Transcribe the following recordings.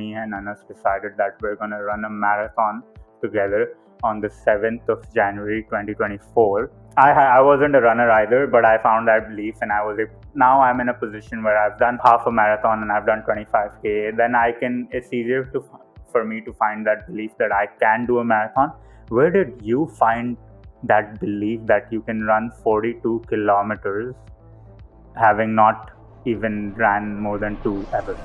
me and Anas decided that we're going to run a marathon together on the 7th of January 2024. I wasn't a runner either, but I found that belief, and now I'm in a position where I've done half a marathon and I've done 25k. Then it's easier for me to find that belief that I can do a marathon. Where did you find that belief that you can run 42 kilometers having not even ran more than two ever?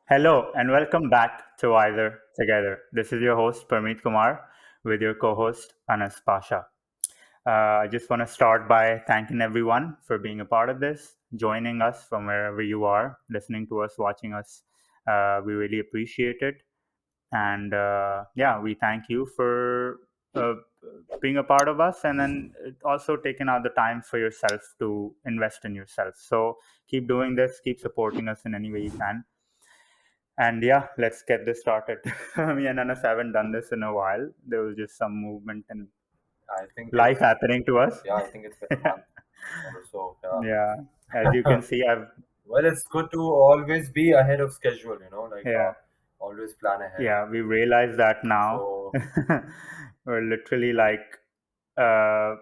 Hello and welcome back to Wiser Together. This is your host Parmeet Kumar with your co-host Anas Pasha. I just want to start by thanking everyone for being a part of this, joining us from wherever you are, listening to us, watching us. We really appreciate it. And we thank you for uh, being a part of us, and then also taking out the time for yourself to invest in yourself. So keep doing this, keep supporting us in any way you can. And yeah, let's get this started. Me and Anas haven't done this in a while. There was just some movement and I think life it's happening to us. I think it's been a month or so. Yeah, as you can see, I've Well, it's good to always be ahead of schedule. yeah, Always plan ahead. yeah, we realize that now. So We're literally like uh,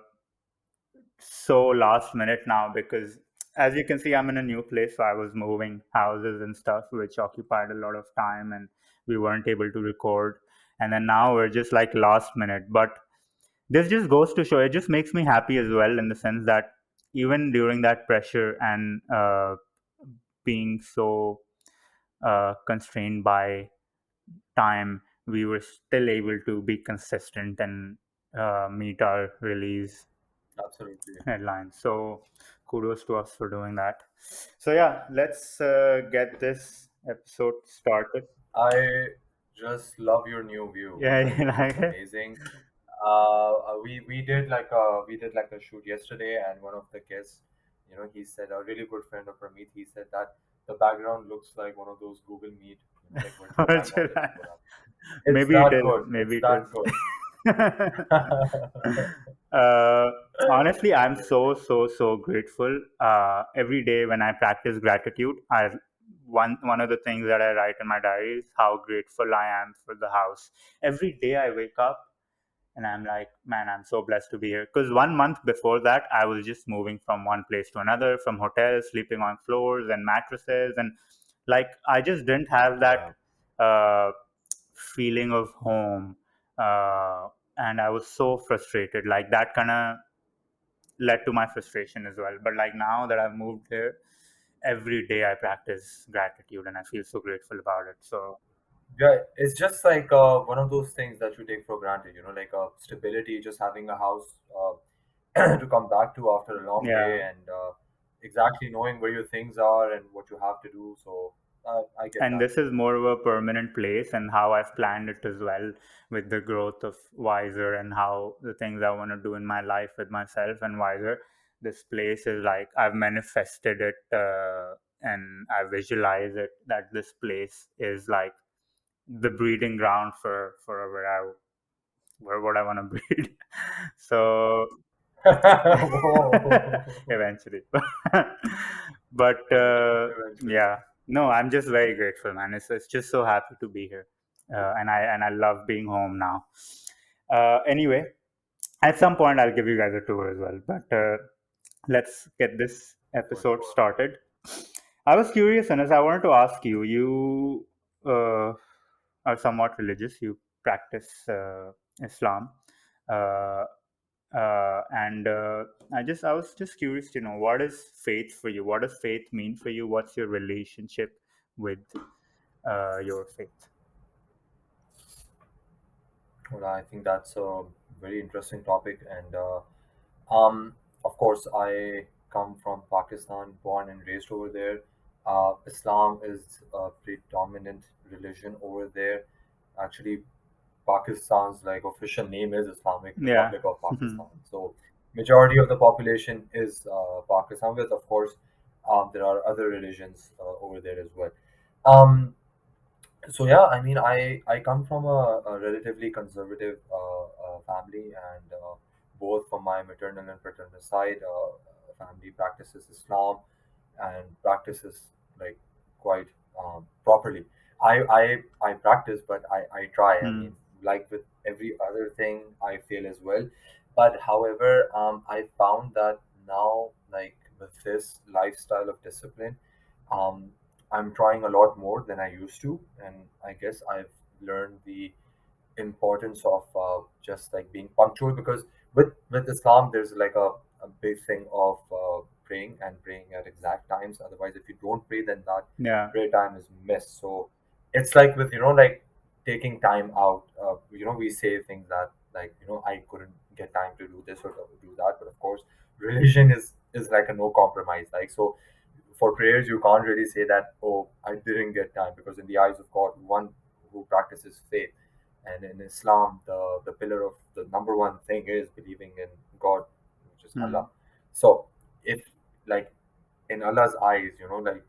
so last minute now because, as you can see, I'm in a new place, so I was moving houses and stuff, which occupied a lot of time, and we weren't able to record. And then now we're just like last minute, but this just goes to show, it just makes me happy as well, in the sense that even during that pressure and being so constrained by time, we were still able to be consistent and meet our release absolutely, headline. So kudos to us for doing that. So yeah, let's get this episode started. I just love your new view. Yeah, Like you it like looks it? amazing. We did like a shoot yesterday, and one of the guests, he said a really good friend of Ramit. He said that the background looks like one of those Google Meet, like virtual Virtual background that you eye. put up. It's Maybe it that is. good. Maybe It's it is. that good. Honestly, I'm so grateful. Every day when I practice gratitude, I one of the things that I write in my diary is how grateful I am for the house. Every day I wake up and I'm like, man, I'm so blessed to be here. Because 1 month before that, I was just moving from one place to another, from hotels, sleeping on floors and mattresses, and like I just didn't have that Yeah, uh, feeling of home. And I was so frustrated. Like that kind of led to my frustration as well. But like now that I've moved here, every day I practice gratitude and I feel so grateful about it. So yeah. It's just like one of those things that you take for granted. Like stability, just having a house to come back to after a long yeah. day, and exactly knowing where your things are and what you have to do. So I get And that. this is more of a permanent place, and how I've planned it as well, with the growth of Wiser and how the things I want to do in my life with myself and Wiser. This place is like I've manifested it, and I visualize it that this place is like the breeding ground for where what I want to breed. So Whoa. eventually. But Eventually. yeah, no, I'm just very grateful, man. It's just so happy to be here, and I love being home now. Anyway, at some point I'll give you guys a tour as well. But let's get this For episode sure. started. I was curious, Anas. I wanted to ask you. You are somewhat religious. You practice Islam. Uh, and I was just curious to know, what is faith for you? What does faith mean for you? What's your relationship with your faith? Well, I think that's a very interesting topic, and of course, I come from Pakistan, born and raised over there. Islam is a predominant religion over there. Actually, Pakistan's like official name is Islamic Yeah. Republic of Pakistan. So majority of the population is Pakistan. With of course, there are other religions over there as well. So yeah, I mean, I come from a relatively conservative family, and both from my maternal and paternal side, family practices Islam and practices like quite properly. I practice, but I try. I Hmm. mean, like with every other thing, I fail as well. But however, I found that now, like with this lifestyle of discipline, um, I'm trying a lot more than I used to, and I guess I've learned the importance of just like being punctual, because with Islam there's like a big thing of praying and praying at exact times. Otherwise, if you don't pray, then that Yeah. prayer time is missed. So it's like with like taking time out. We say things that like I couldn't get time to do this or to do that, but of course religion is like a no compromise. Like so for prayers you can't really say that, oh, I didn't get time, because in the eyes of God, one who practices faith, and in Islam, the pillar of the number one thing is believing in God, which is Allah. Hmm. So if like in Allah's eyes, like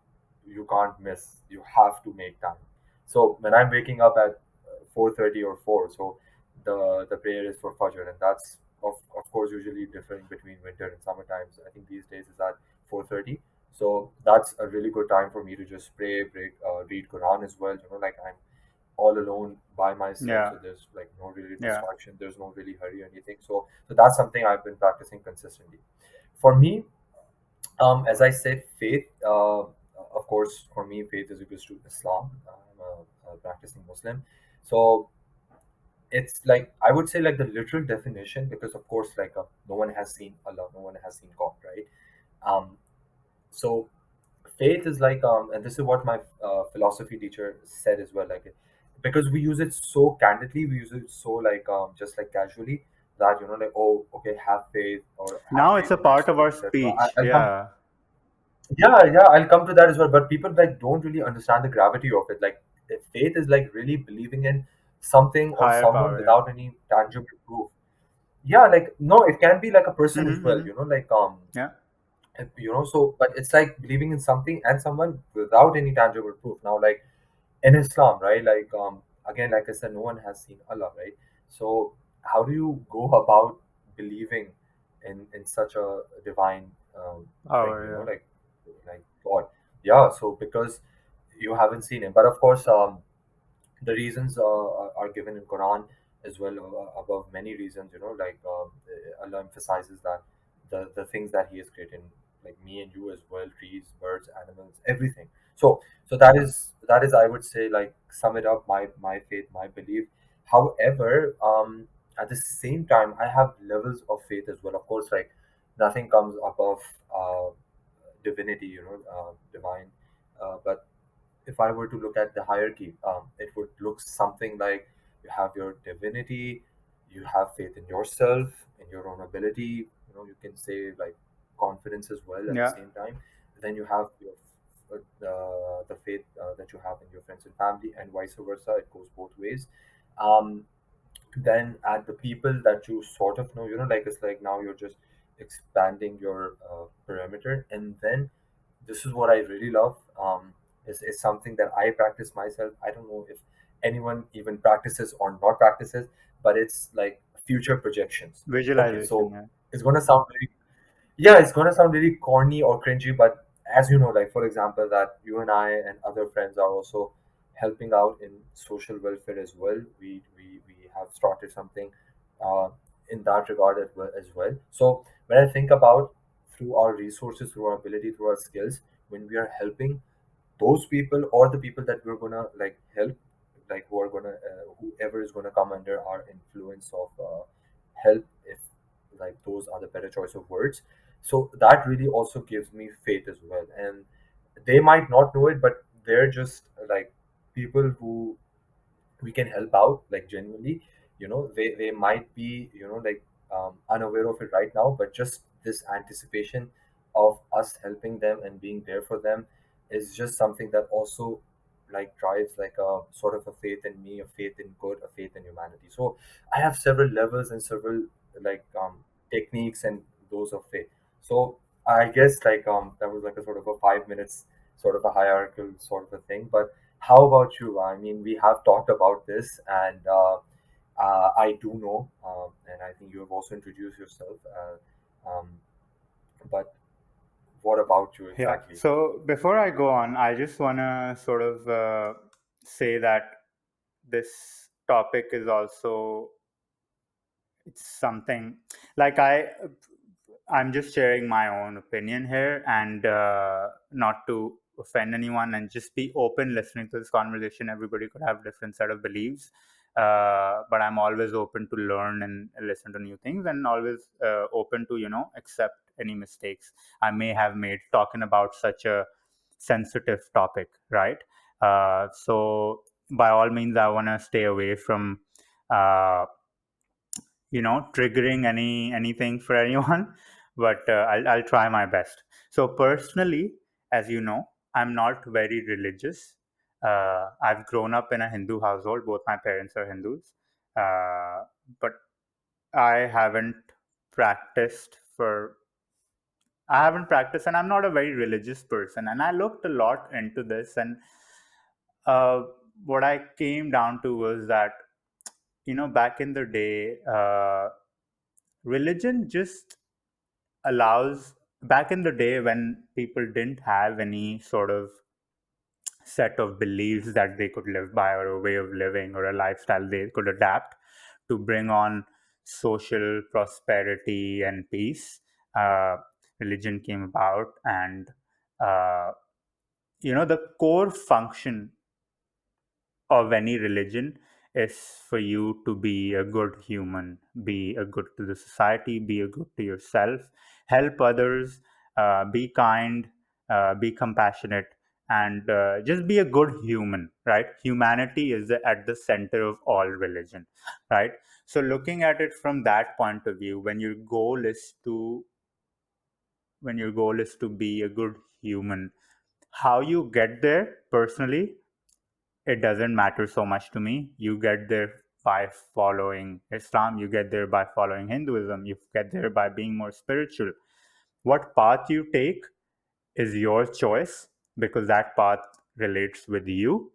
you can't miss. You have to make time. So when I'm waking up at 4:30 or 4, so the prayer is for Fajr, and that's of course usually differing between winter and summer times. I think these days is at 4:30. So that's a really good time for me to just pray, read Quran as well. Like I'm all alone by myself, Yeah. so there's like no really Yeah. distraction, there's no really hurry or anything. So that's something I've been practicing consistently. For me, as I said, faith, of course, for me, faith is equals to Islam. I'm a practicing Muslim. So it's like, I would say, like the literal definition, because of course, like no one has seen Allah, no one has seen God, right? Um, so faith is like, and this is what my philosophy teacher said as well, like, because we use it so candidly, we use it so like, just like casually, that, like, oh, okay, have faith or have Now it's faith a in part of yourself, our etc. speech. I'll come. Yeah. Yeah, I'll come to that as well. But people like don't really understand the gravity of it. Like faith is like really believing in something or Higher someone power. without any tangible proof. Yeah, like no, it can be like a Yeah. person as well. Hmm. Like Yeah. so but it's like believing in something and someone without any tangible proof. Now, like in Islam, right? Like again, like I said, no one has seen Allah, right? So how do you go about believing in such a divine thing? Power. Like God. Yeah. So because you haven't seen it, but of course, the reasons are given in Quran as well, above many reasons. Like Allah emphasizes that the things that He has created, like me and you as well, trees, birds, animals, everything. So that is I would say, like, sum it up, my faith, my belief. However, at the same time, I have levels of faith as well. Of course, like nothing comes above uh, divinity, divine. But if I were to look at the hierarchy, it would look something like you have your divinity, you have faith in yourself, in your own ability. You can say like confidence as well at the Yeah. same time. Then you have your the faith that you have in your friends and family, and vice versa. It goes both ways. Um, then at the people that you sort of know, like it's like now you're just expanding your perimeter. And then this is what I really love, is something that I practice myself. I don't know if anyone even practices or not practices, but it's like future projections. Okay, Visualization. so Yeah. it's going to sound very, yeah, it's gonna sound really corny or cringy, but as you know, like for example, that you and I and other friends are also helping out in social welfare as well. We have started something uh, in that regard as well. So when I think about, through our resources, through our ability, through our skills, when we are helping those people, or the people that we're gonna like help, like who are gonna whoever is gonna come under our influence of help, if like those are the better choice of words. So that really also gives me faith as well. And they might not know it, but they're just like people who we can help out, like genuinely. They might be, like unaware of it right now, but just this anticipation of us helping them and being there for them is just something that also like drives like a sort of a faith in me, a faith in good, a faith in humanity. So I have several levels and several like techniques and those of faith. So I guess like that was like a sort of a 5 minutes sort of a hierarchical sort of a thing. But How about you? I mean, we have talked about this, and I do know, and I think you have also introduced yourself. But what about you Yeah. exactly? So before I go on, I just want to sort of say that this topic is also, it's something like I'm just sharing my own opinion here, and not to offend anyone, and just be open listening to this conversation. Everybody could have different set of beliefs, but I'm always open to learn and listen to new things, and always open to accept any mistakes I may have made talking about such a sensitive topic, right? So by all means, I want to stay away from uh, triggering anything for anyone, but I'll try my best. So personally, as you know, I'm not very religious. I've grown up in a Hindu household. Both my parents are Hindus, but i haven't practiced for I haven't practiced, and I'm not a very religious person, and I looked a lot into this, and uh, what I came down to was that back in the day, religion just allows, back in the day when people didn't have any sort of set of beliefs that they could live by, or a way of living, or a lifestyle they could adapt to bring on social prosperity and peace, uh, religion came about. And uh, the core function of any religion is for you to be a good human, be a good to the society, be a good to yourself, help others, be kind, be compassionate, and just be a good human, right? Humanity is at the center of all religion, right? So looking at it from that point of view, when your goal is to be a good human, how you get there personally, it doesn't matter so much to me. You get there by following Islam, you get there by following Hinduism, you get there by being more spiritual. What path you take is your choice, because that path relates with you.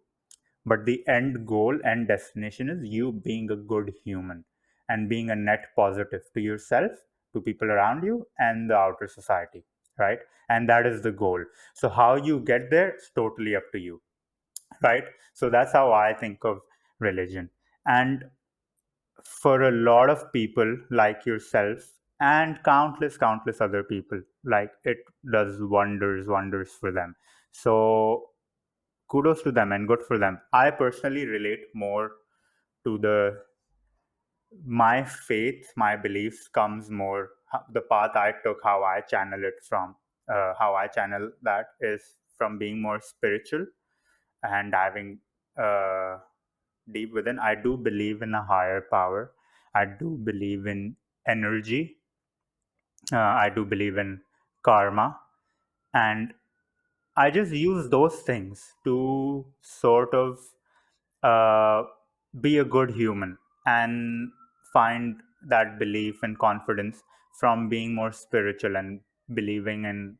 But the end goal and destination is you being a good human and being a net positive to yourself, to people around you, and the outer society, right? And that is the goal. So, how you get there is totally up to you, right? So that's how I think of religion. And for a lot of people like yourself and countless other people, like, it does wonders for them. So kudos to them and good for them. I personally relate more to my faith, my beliefs comes more, the path I took, how I channel it from, how I channel that is from being more spiritual and having uh, deep within. I do believe in a higher power. I do believe in energy. I do believe in karma. And I just use those things to sort of uh, be a good human and find that belief and confidence from being more spiritual and believing in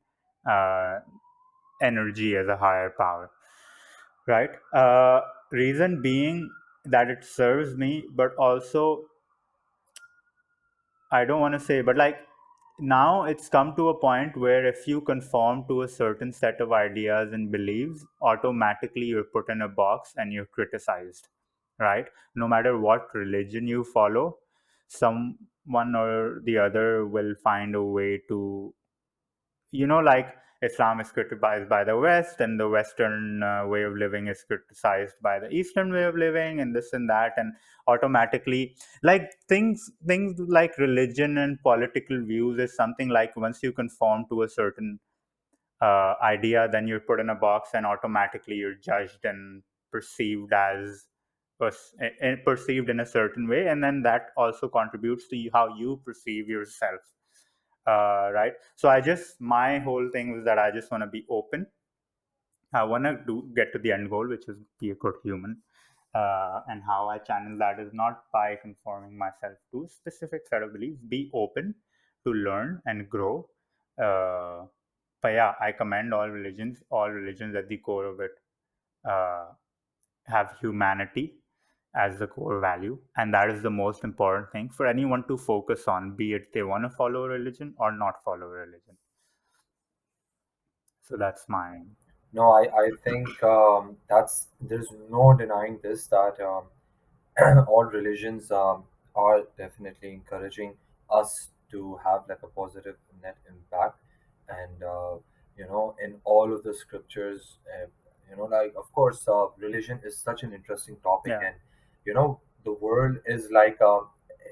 uh, energy as a higher power, right? Reason being that it serves me, but also, I don't want to say, but like, now it's come to a point where if you conform to a certain set of ideas and beliefs, automatically you're put in a box and you're criticized, right? No matter what religion you follow, someone or the other will find a way to, like, Islam is criticized by the West, and the Western way of living is criticized by the Eastern way of living, and this and that, and automatically, like, things like religion and political views is something like, once you conform to a certain idea, then you're put in a box, and automatically you're judged and perceived as perceived in a certain way, and then that also contributes to how you perceive yourself, right? So my whole thing was that I just want to be open. I want to get to the end goal, which is be a good human. And how I channel that is not by conforming myself to a specific set of beliefs. Be open to learn and grow. Uh, but yeah, I commend all religions at the core of it. Uh, have humanity as the core value, and that is the most important thing for anyone to focus on, be it they want to follow a religion or not follow a religion. So that's mine. No, I think that's there's no denying this that all religions are definitely encouraging us to have like a positive net impact, and in all of the scriptures, like of course, religion is such an interesting topic, Yeah. and the world is like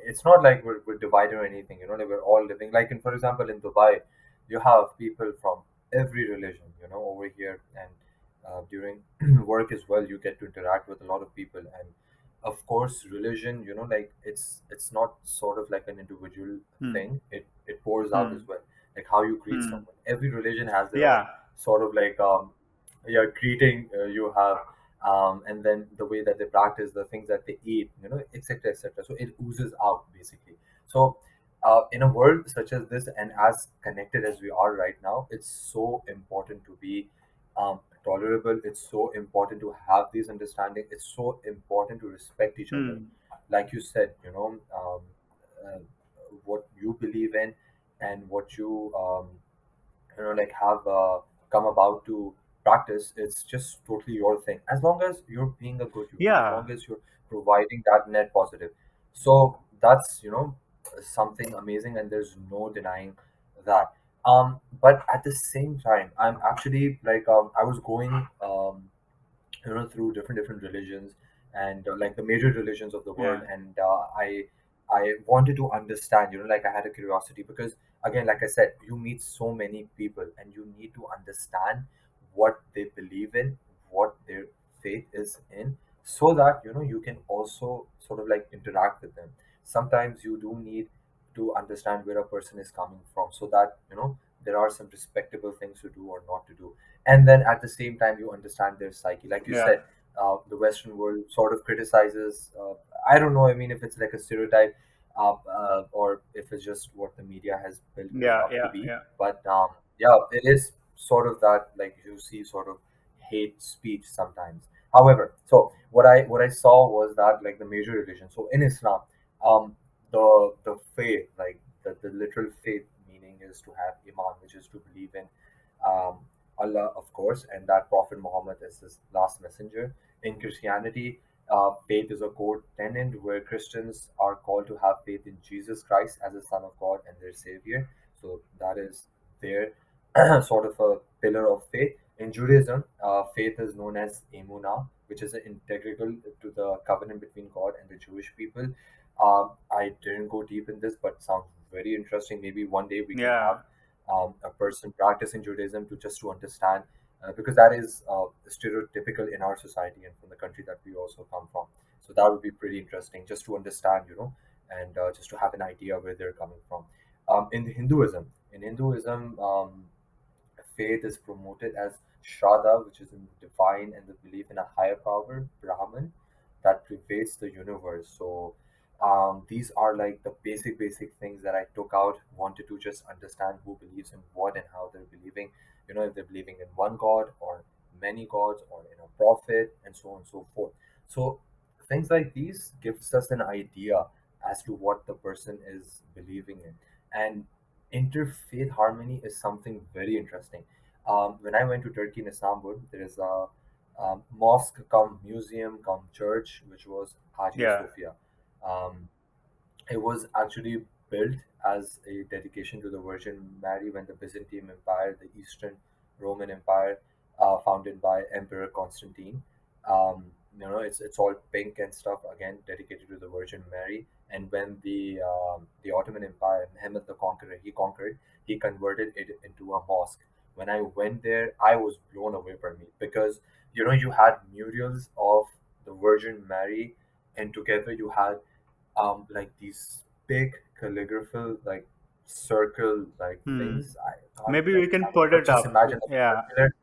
it's not like we're divided or anything. Like we're all living like in, for example, in Dubai, you have people from every religion, over here, and during work as well, you get to interact with a lot of people, and of course religion, like it's not sort of like an individual Hmm. thing. It pours out as Hmm. well, like how you greet Hmm. someone. Every religion has their own Yeah. sort of like yeah, greeting you have, and then the way that they practice, the things that they eat, etc., etc. So it oozes out basically. So in a world such as this, and as connected as we are right now, it's so important to be tolerable. It's so important to have these understanding. It's so important to respect each other. Hmm. Like you said, uh, what you believe in and what you like have come about to practice, it's just totally your thing, as long as you're being a good human, as Yeah. long as you're providing that net positive. So that's something amazing, and there's no denying that. But at the same time, I'm actually like I was going through different religions, and like the major religions of the world, Yeah. and I wanted to understand, like I had a curiosity, because again, like I said, you meet so many people and you need to understand what they believe in, what their faith is in, so that you can also sort of like interact with them. Sometimes you do need to understand where a person is coming from, so that there are some respectable things to do or not to do, and then at the same time you understand their psyche. Like you Yeah. said, the Western world sort of criticizes, I don't know, I mean, if it's like a stereotype, or if it's just what the media has built it Yeah. up to Yeah. be, Yeah. but yeah, it is sort of that, like you see sort of hate speech sometimes. However, so what I saw was that, like, the major religion, so in Islam, um the faith, like the literal faith meaning is to have iman, which is to believe in um, Allah, of course, and that Prophet Muhammad is his last messenger. In Christianity, faith is a core tenet where Christians are called to have faith in Jesus Christ as the Son of God and their Savior. So that is their sort of a pillar of faith. In Judaism, faith is known as emunah, which is integral to the covenant between God and the Jewish people. I didn't go deep in this, but sounds very interesting. Maybe one day we can have Yeah. a person practicing Judaism to understand, because that is stereotypical in our society and from the country that we also come from. So that would be pretty interesting just to understand, and just to have an idea where they're coming from. In Hinduism, faith is promoted as Shraddha, which is in the divine and the belief in a higher power, Brahman, that pervades the universe. So these are like the basic things that I took out. Wanted to just understand who believes in what and how they're believing. If they're believing in one God or many gods or in a prophet and so on and so forth. So things like these gives us an idea as to what the person is believing in. And interfaith harmony is something very interesting. When I went to Turkey in Istanbul, there is a mosque come museum come church, which was Hagia Yeah. Sophia. Um, it was actually built as a dedication to the Virgin Mary when the Byzantine Empire, the Eastern Roman Empire, founded by Emperor Constantine. It's all pink and stuff, again dedicated to the Virgin Mary. And when the Ottoman Empire, Mehmed the Conqueror, he converted it into a mosque. When I went there, I was blown away from me, because you had murals of the Virgin Mary, and together you had like these big calligraphical like circle like Hmm. things. I can't Maybe we like can put but it just up. imagine the Yeah. circular.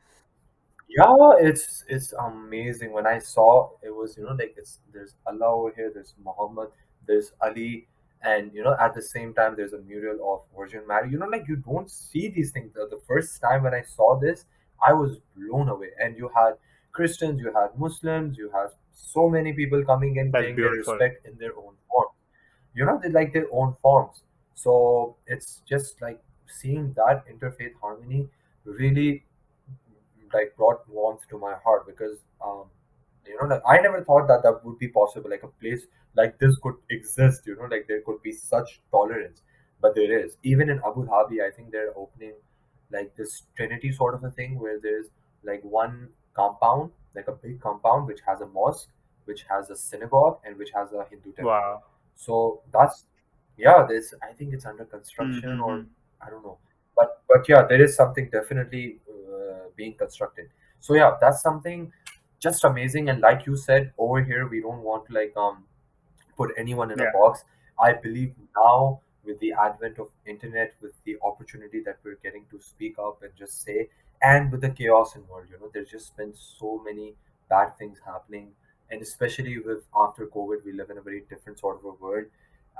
Yeah, it's amazing. When I saw it, was like there's Allah over here, there's Muhammad, there's Ali, and at the same time there's a mural of Virgin Mary. Like you don't see these things. The first time when I saw this, I was blown away. And you had Christians, you had Muslims, you had so many people coming and That's paying their beautiful. respect in their own form. They like their own forms. So it's just like seeing that interfaith harmony really like brought warmth to my heart, because like I never thought that that would be possible, like a place like this could exist, like there could be such tolerance. But there is, even in Abu Dhabi. I think they're opening like this trinity sort of a thing, where there's like one compound, like a big compound, which has a mosque, which has a synagogue, and which has a Hindu temple. Wow. So that's, yeah, there's, I think it's under construction, or Mm-hmm. I don't know. But yeah, there is something definitely being constructed. So yeah, that's something just amazing. And like you said, over here we don't want to like put anyone in a Yeah. box. I believe now, with the advent of internet, with the opportunity that we're getting to speak up and just say, and with the chaos in world, there's just been so many bad things happening. And especially with after COVID, we live in a very different sort of a world.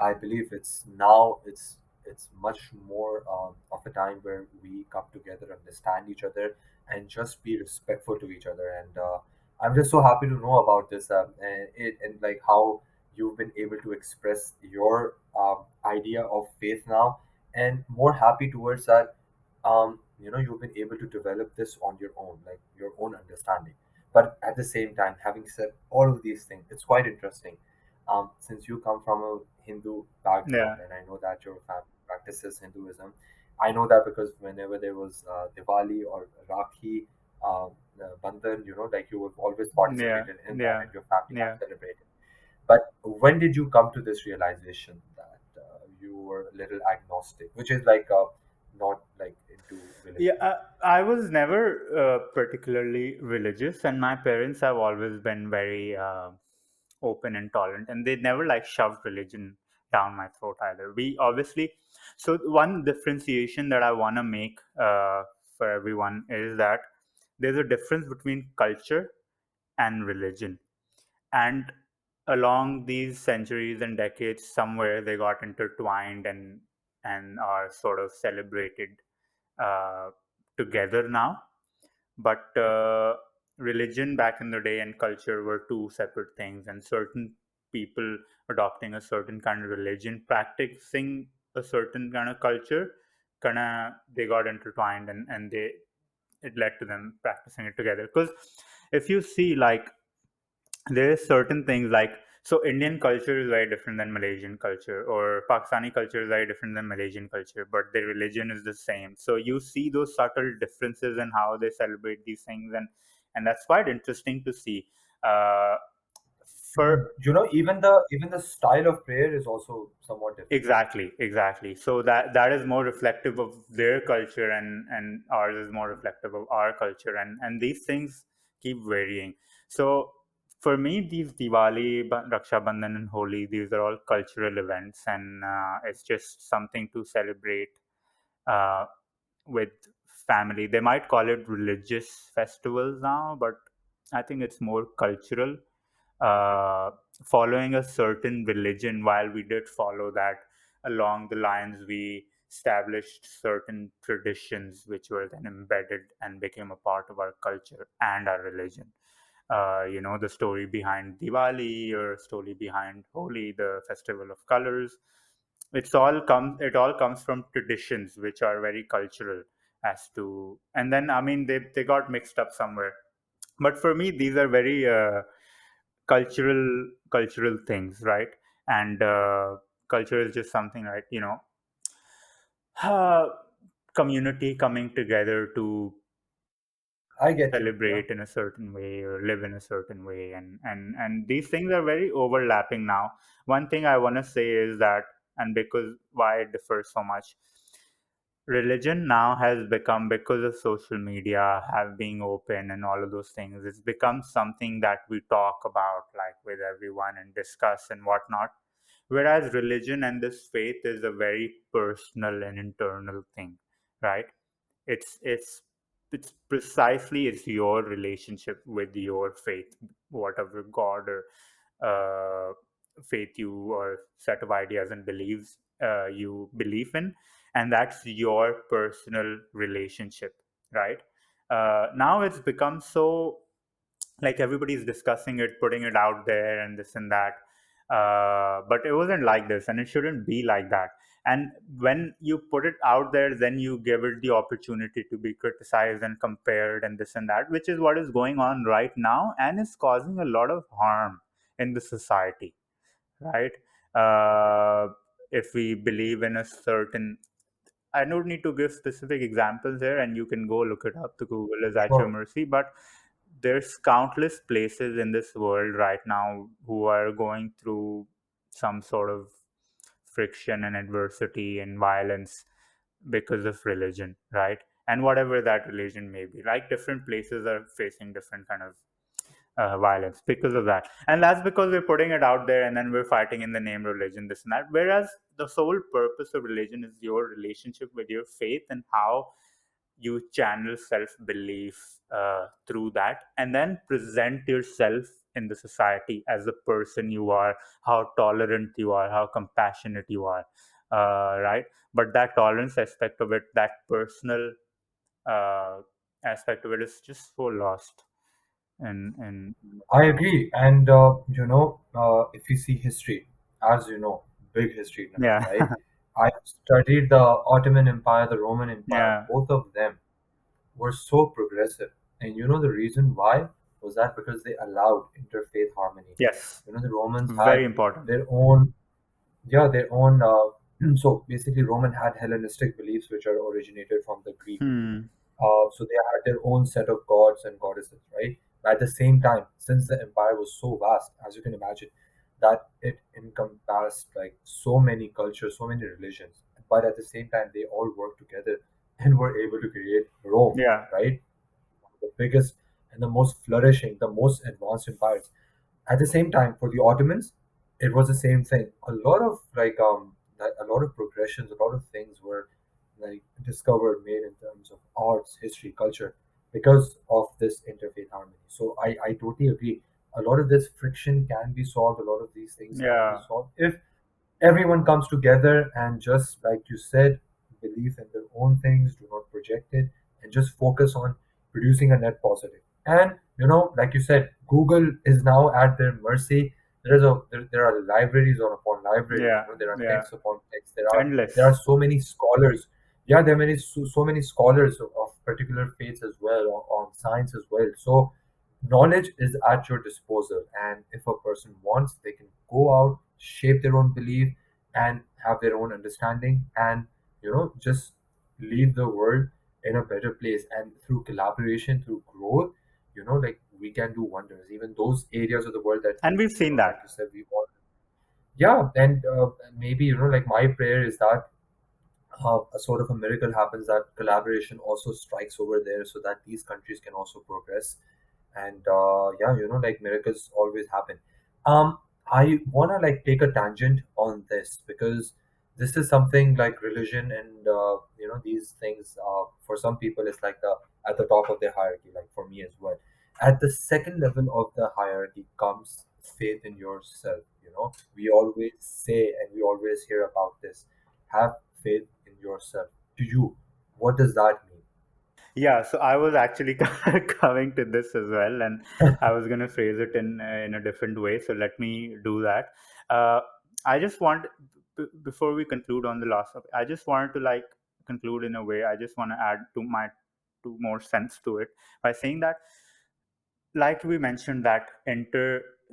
I believe it's much more of a time where we come together, understand each other, and just be respectful to each other. And I'm just so happy to know about this, and like how you've been able to express your idea of faith now, and more happy towards that. You've been able to develop this on your own, like your own understanding. But at the same time, having said all of these things, it's quite interesting. Since you come from a Hindu Yeah. background, and I know that your family practices Hinduism. I know that because whenever there was Diwali or Rakhi, um, Bandhan, like you have always Yeah. participated in that, Yeah. and your family have Yeah. celebrated. But when did you come to this realization that you were a little agnostic, which is like not like into Yeah, religion? I was never particularly religious, and my parents have always been very open and tolerant, and they never like shoved religion down my throat either. We obviously, so one differentiation that I want to make for everyone is that there's a difference between culture and religion, and along these centuries and decades, somewhere they got intertwined and are sort of celebrated uh, together now. But religion back in the day and culture were two separate things, and certain people adopting a certain kind of religion, practicing a certain kind of culture, kind of they got intertwined, and they it led to them practicing it together. Because if you see, like, there is certain things like, so Indian culture is very different than Malaysian culture, or Pakistani culture is very different than Malaysian culture, but their religion is the same. So you see those subtle differences in how they celebrate these things, and that's quite interesting to see. uh, for Even the style of prayer is also somewhat different. Exactly, exactly. So that is more reflective of their culture, and ours is more reflective of our culture, and these things keep varying. So for me, these Diwali, Raksha Bandhan, and Holi, these are all cultural events, and it's just something to celebrate uh, with family. They might call it religious festivals now, but I think it's more cultural, uh, following a certain religion. While we did follow that, along the lines we established certain traditions which were then embedded and became a part of our culture and our religion. The story behind Diwali, or story behind Holi, the festival of colors. It all comes from traditions which are very cultural, as to, and then I mean they got mixed up somewhere. But for me, these are very cultural things, right? And culture is just something, right? Uh, Community coming together to I get you. Yeah, celebrate in a certain way or live in a certain way, and these things are very overlapping now. One thing I want to say is that, and because why it differs so much, religion now has become, because of social media have being open and all of those things, it's become something that we talk about like with everyone and discuss and whatnot. Whereas religion and this faith is a very personal and internal thing, right? It's it's it's precisely, it's your relationship with your faith, whatever god or uh, faith you, or set of ideas and beliefs you believe in, and that's your personal relationship, right? Now it's become so like everybody's discussing it, putting it out there, and this and that. But it wasn't like this, and it shouldn't be like that. And when you put it out there, then you give it the opportunity to be criticized and compared and this and that, which is what is going on right now, and is causing a lot of harm in the society, right? Uh, if we believe in a certain, I don't need to give specific examples here, and you can go look it up. The Google is at your Sure. mercy. But there's countless places in this world right now who are going through some sort of friction and adversity and violence because of religion, right? And whatever that religion may be, like different places are facing different kind of violence because of that. And that's because we're putting it out there, and then we're fighting in the name of religion, this and that. Whereas the sole purpose of religion is your relationship with your faith, and how you channel self belief through that, and then present yourself in the society as the person you are, how tolerant you are, how compassionate you are, right? But that tolerance aspect of it, that personal uh, aspect of it, is just so lost in I agree. And, if you see history, as you know, big history nut, yeah. right? I've studied the Ottoman Empire, the Roman Empire. Yeah. Both of them were so progressive. And you know the reason why was that because they allowed interfaith harmony. Yes. You know, the Romans Very had important. their own, yeah, their own. So basically, Roman had Hellenistic beliefs which are originated from the Greek. Hmm. So they had their own set of gods and goddesses, right? But at the same time, since the empire was so vast, as you can imagine, that it encompassed like so many cultures, so many religions. But at the same time, they all worked together and were able to create Rome, Yeah. right? The biggest and the most flourishing, the most advanced empires. At the same time, for the Ottomans, it was the same thing. A lot of progressions, a lot of things were like discovered, made in terms of arts, history, culture, because of this interfaith harmony. So I totally agree. A lot of this friction can be solved. A lot of these things can be Yeah. solved if everyone comes together and just like you said, believe in their own things, do not project it, and just focus on producing a net positive. And like you said, Google is now at their mercy. There are libraries on upon libraries. Yeah. There are Yeah. texts upon texts. There are Endless. so many scholars. Yeah, there are so many scholars of particular faiths as well, on science as well. So knowledge is at your disposal, and if a person wants, they can go out, shape their own belief, and have their own understanding, and just leave the world in a better place. And through collaboration, through growth, like we can do wonders. Even those areas of the world that And we've seen like that. you said, we want. Yeah, and maybe like my prayer is that a sort of a miracle happens, that collaboration also strikes over there, so that these countries can also progress. And yeah, like miracles always happen. I want to like take a tangent on this, because this is something like religion, and these things, for some people it's like the at the top of their hierarchy, like for me as well. At the second level of the hierarchy comes faith in yourself. We always say and we always hear about this: have faith in yourself. To you, what does that mean? Yeah, so I was actually coming to this as well, and I was going to phrase it in a different way. So let me do that. Uh, I just want, before we conclude on the last topic, I just wanted to like conclude in a way. I just want to add to my two more sense to it by saying that, like we mentioned, that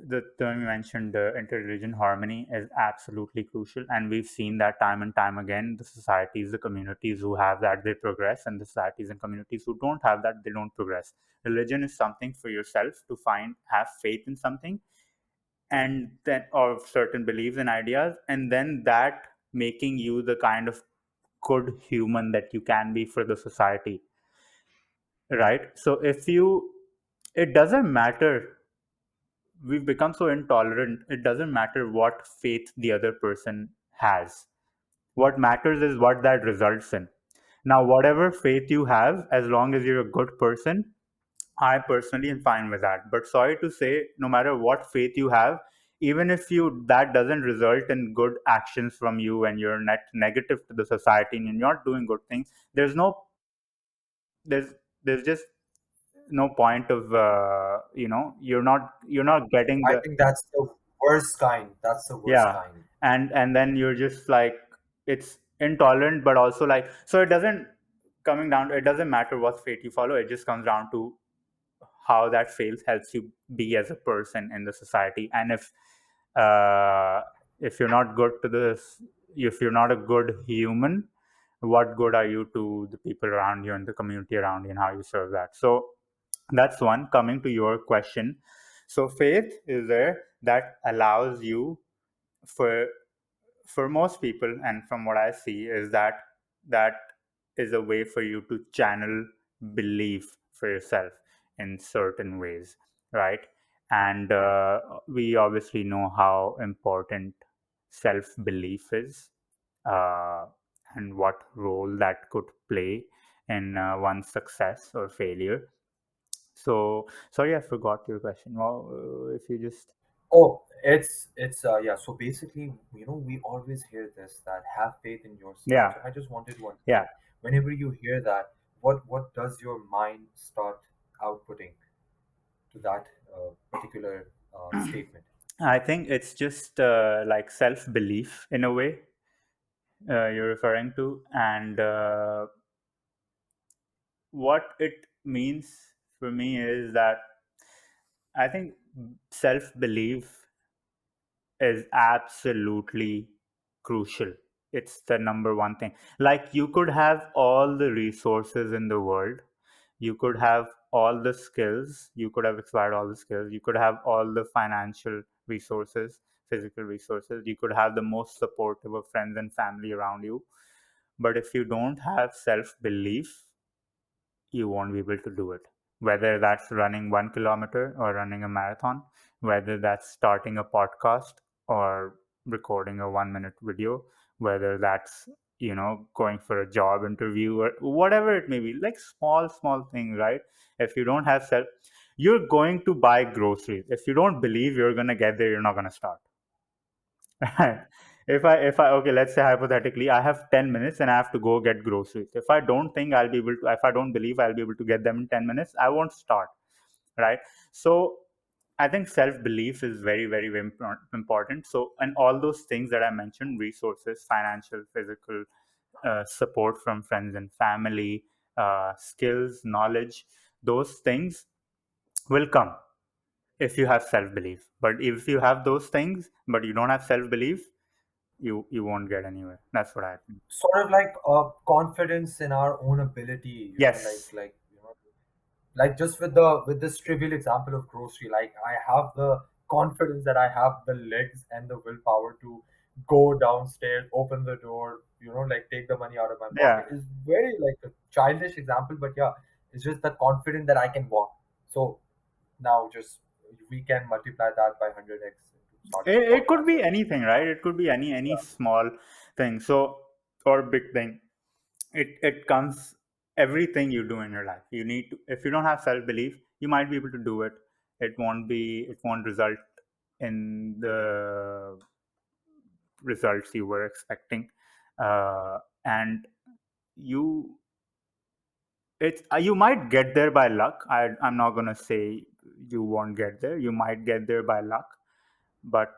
the term you mentioned, the inter-religion harmony, is absolutely crucial, and we've seen that time and time again. The societies, the communities who have that, they progress, and the societies and communities who don't have that, they don't progress. Religion is something for yourself to find, have faith in something, and then, or certain beliefs and ideas, and then that making you the kind of good human that you can be for the society, right? So if you, it doesn't matter, we've become so intolerant. It doesn't matter what faith the other person has. What matters is what that results in. Now, whatever faith you have, as long as you're a good person, I personally am fine with that. But sorry to say, no matter what faith you have, even if you that doesn't result in good actions from you, and you're net negative to the society and you're not doing good things, there's no there's there's just no point of you're not getting I the. think that's the worst kind. That's the worst Yeah, kind. and then you're just like, it's intolerant, but also like, so it doesn't, coming down, it doesn't matter what fate you follow, it just comes down to how that fails helps you be as a person in the society. And uh, if you're not good to this, if you're not a good human, what good are you to the people around you and the community around you and how you serve that? So that's one. Coming to your question, so faith is there that allows you, for most people, and from what I see, is that that is a way for you to channel belief for yourself in certain ways, right? And we obviously know how important self belief is, uh, and what role that could play in one's success or failure. So sorry, I forgot your question. Well, if you just. Oh, it's yeah. So basically, we always hear this, that have faith in yourself. Yeah, So I just wanted to yeah. understand, whenever you hear that, what does your mind start outputting to that particular statement? I think it's just like self belief in a way, you're referring to, and what it means for me is that I think self belief is absolutely crucial. It's the number one thing. Like, you could have all the resources in the world, you could have all the skills, you could have acquired all the skills, you could have all the financial resources, physical resources, you could have the most supportive of friends and family around you. But if you don't have self belief, you won't be able to do it. Whether that's running 1 kilometer or running a marathon, whether that's starting a podcast or recording a 1 minute video, whether that's, going for a job interview or whatever it may be, like small, small things, right? If you don't have self, you're going to buy groceries. If you don't believe you're going to get there, you're not going to start. Right. If I okay, let's say hypothetically, I have 10 minutes and I have to go get groceries. If I don't think I'll be able to, if I don't believe I'll be able to get them in 10 minutes, I won't start. Right. So I think self belief is very, very important. So, and all those things that I mentioned, resources, financial, physical, support from friends and family, skills, knowledge, those things will come if you have self belief. But if you have those things but you don't have self belief, you won't get anywhere. That's what I think. Sort of like confidence in our own ability, Yes. like just with this trivial example of grocery, like I have the confidence that I have the legs and the willpower to go downstairs, open the door, like take the money out of my Yeah. pocket. Is very like a childish example, but yeah, it's just the confidence that I can walk. So now just we can multiply that by 100x into starting a It could podcast be or anything. anything, right? It could be any Yeah. small thing. So, or big thing. It comes, everything you do in your life. You need to, if you don't have self belief, you might be able to do it. It won't result in the results you were expecting. And you it's you might get there by luck. I'm not gonna say you won't get there. You might get there by luck, but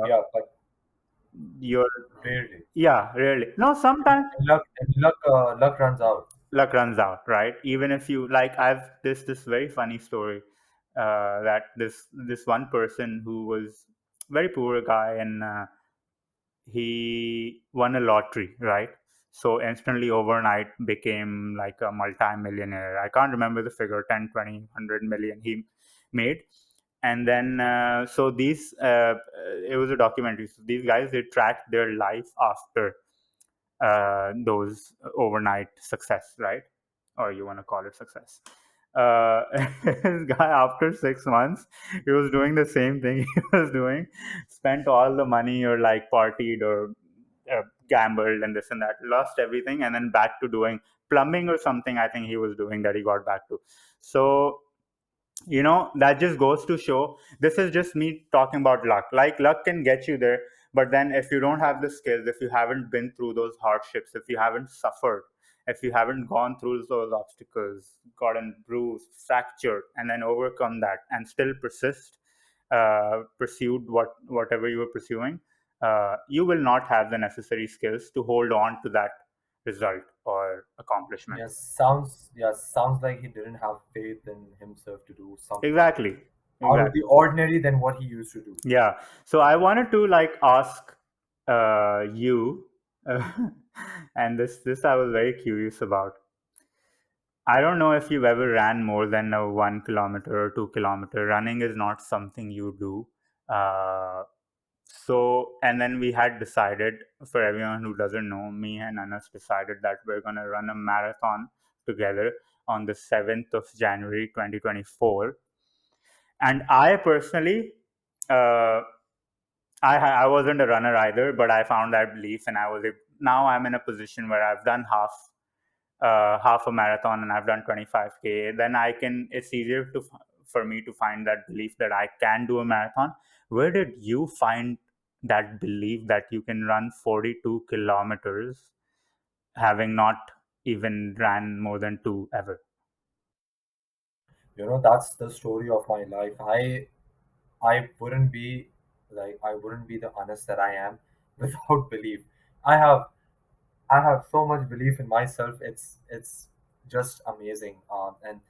Yeah, but you're, rarely. yeah, really. No, sometimes And luck runs out. luck runs out, right? Even if you like, I've this very funny story, that this one person who was very poor guy, and he won a lottery, right? So instantly overnight became like a multi-millionaire. I can't remember the figure, 10, 20, 100 million he made. And then so these it was a documentary. So these guys, they tracked their life after those overnight success, right? Or you want to call it success. uh, this guy, after 6 months, he was doing the same thing he was doing, spent all the money, or like partied, or gambled and this and that, lost everything, and then back to doing plumbing or something. I think he was doing that, he got back to. So that just goes to show, this is just me talking about luck. Like, luck can get you there, but then if you don't have the skills, if you haven't been through those hardships, if you haven't suffered, if you haven't gone through those obstacles, gotten bruised, fractured, and then overcome that and still persist, pursued whatever you were pursuing, you will not have the necessary skills to hold on to that result or accomplishment. Sounds like he didn't have faith in himself to do something Exactly. out of the Exactly. ordinary than what he used to do. Yeah. So I wanted to like ask you, uh, and this I was very curious about. I don't know if you've ever ran more than a 1 kilometer or 2 kilometer. Running is not something you do. And then we had decided, for everyone who doesn't know, me and Anas decided that we're going to run a marathon together on the 7th of January 2024. And I personally, uh, I wasn't a runner either, but I found that belief, and now I'm in a position where I've done half a marathon and I've done 25K. Then I can it's easier for me to find that belief that I can do a marathon. Where did you find that belief that you can run 42 kilometers having not even ran more than two ever? That's the story of my life. I wouldn't be I wouldn't be the honest that I am without belief. I have I have so much belief in myself. It's just amazing, and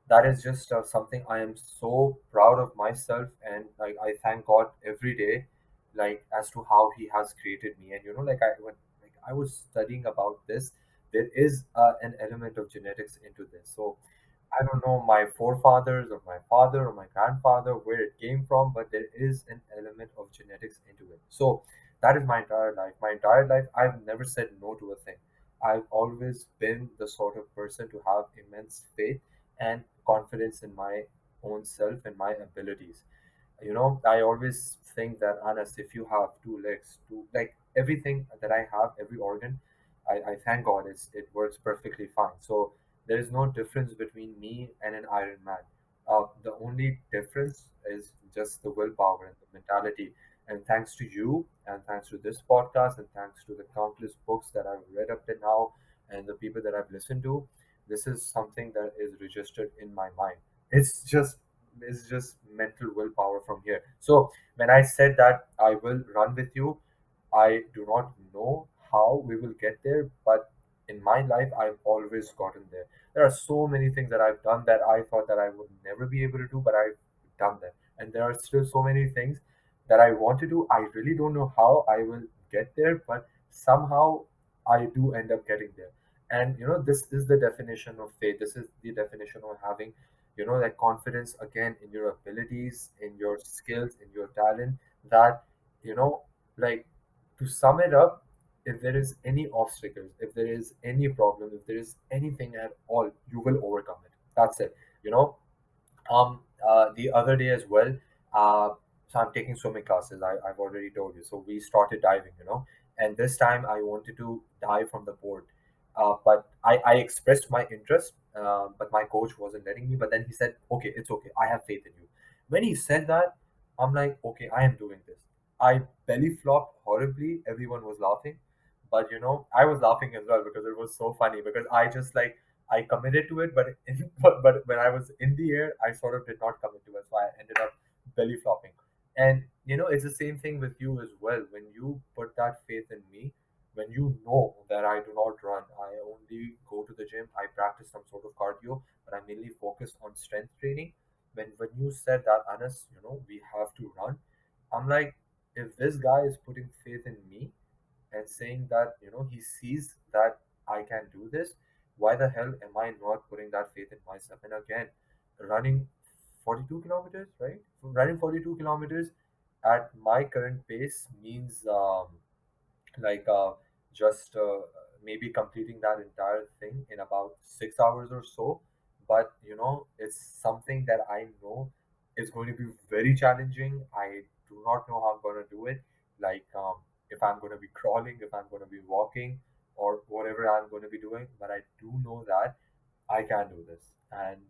that is just something I am so proud of myself, and like I thank God every day, like as to how He has created me. And like I was studying about this, there is an element of genetics into this. So I don't know my forefathers or my father or my grandfather where it came from, but there is an element of genetics into it. So that is my entire life. My entire life, I've never said no to a thing. I've always been the sort of person to have immense faith and confidence in my own self and my abilities. I always think that, Anas, if you have two legs, like everything that I have, every organ, I thank God it works perfectly fine. So there is no difference between me and an Iron Man. The only difference is just the willpower and the mentality. And thanks to you, and thanks to this podcast, and thanks to the countless books that I've read up to now, and the people that I've listened to, this is something that is registered in my mind. It's just mental willpower from here. So when I said that I will run with you, I do not know how we will get there, but in my life, I've always gotten there. There are so many things that I've done that I thought that I would never be able to do, but I've done them. And there are still so many things that I want to do. I really don't know how I will get there, but somehow I do end up getting there. And this is the definition of faith. This is the definition of having, that confidence again in your abilities, in your skills, in your talent. That you know, like to sum it up, if there is any obstacles, if there is any problem, if there is anything at all, you will overcome it. That's it. You know, the other day as well, uh, so I'm taking swimming classes. I've already told you. So we started diving, and this time I wanted to dive from the board. But I expressed my interest, but my coach wasn't letting me. But then he said, okay, it's okay. I have faith in you. When he said that, I'm like, okay, I am doing this. I belly flopped horribly. Everyone was laughing. But I was laughing as well because it was so funny because I just like I committed to it, but but when I was in the air, I sort of did not commit to it, so I ended up belly flopping. And it's the same thing with you as well. When you put that faith in me, when you know that I do not run, I only go to the gym, I practice some sort of cardio, but I mainly focus on strength training. When you said that, Anas, we have to run, I'm like, if this guy is putting faith in me and saying that he sees that I can do this, why the hell am I not putting that faith in myself? And again, running 42 kilometers, right? Running 42 kilometers at my current pace means like just maybe completing that entire thing in about 6 hours or so. But it's something that I know is going to be very challenging. I do not know how I'm going to do it. Like if I'm going to be crawling, if I'm going to be walking, or whatever I'm going to be doing. But I do know that I can do this, and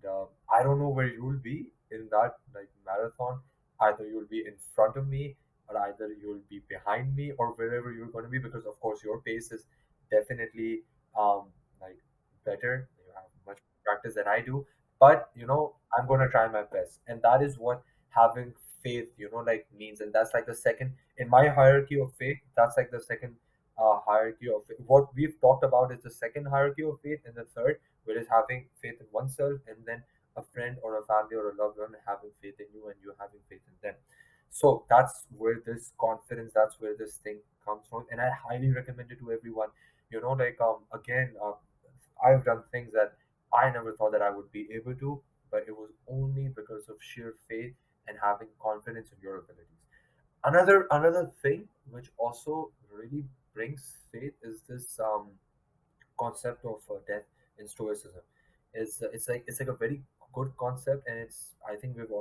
I don't know where you will be in that like marathon. Either you'll be in front of me, or either you'll be behind me, or wherever you're going to be. Because of course your pace is definitely um, like better, you have much practice than I do, but I'm going to try my best. And that is what having faith, like means. And that's like the second in my hierarchy of faith. That's like the second hierarchy of faith. What we've talked about is the second hierarchy of faith, and the third, which is having faith in oneself, and then a friend or a family or a loved one having faith in you and you having faith in them. So that's where this confidence, that's where this thing comes from, and I highly recommend it to everyone. Like again, I've done things that I never thought that I would be able to, but it was only because of sheer faith and having confidence in your abilities. Another thing which also really brings faith is this concept of death in stoicism. It's like a very good concept, and it's I think we've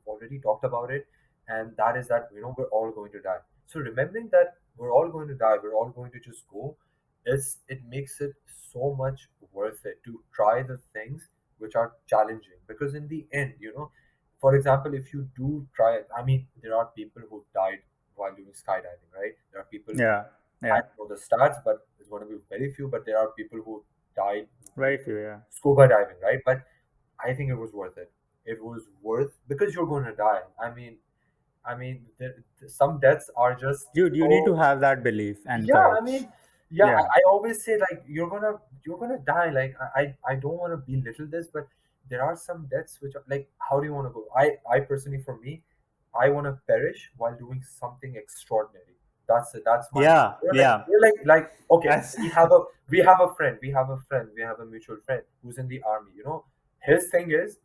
already talked about it, and that is that we're all going to die. So remembering that we're all going to die, we're all going to just go, it makes it so much worth it to try the things which are challenging, because in the end, for example, if you do try it, I mean, there are people who died while doing skydiving, right? There are people, Yeah, I yeah, don't know the stats, but it's going to be very few. But there are people who died very few. Yeah, scuba diving, right? But I think it was worth it. It was worth because you're going to die. I mean, some deaths are just dude, you need to so. have that belief and Yeah, I courage. mean, yeah, I, Yeah, I always say like you're gonna die. Like I don't want to belittle this, but there are some deaths which are like, how do you want to go? I personally, for me, I want to perish while doing something extraordinary. That's it. That's my. yeah, yeah. We're like okay. That's We have a mutual friend who's in the army. His thing is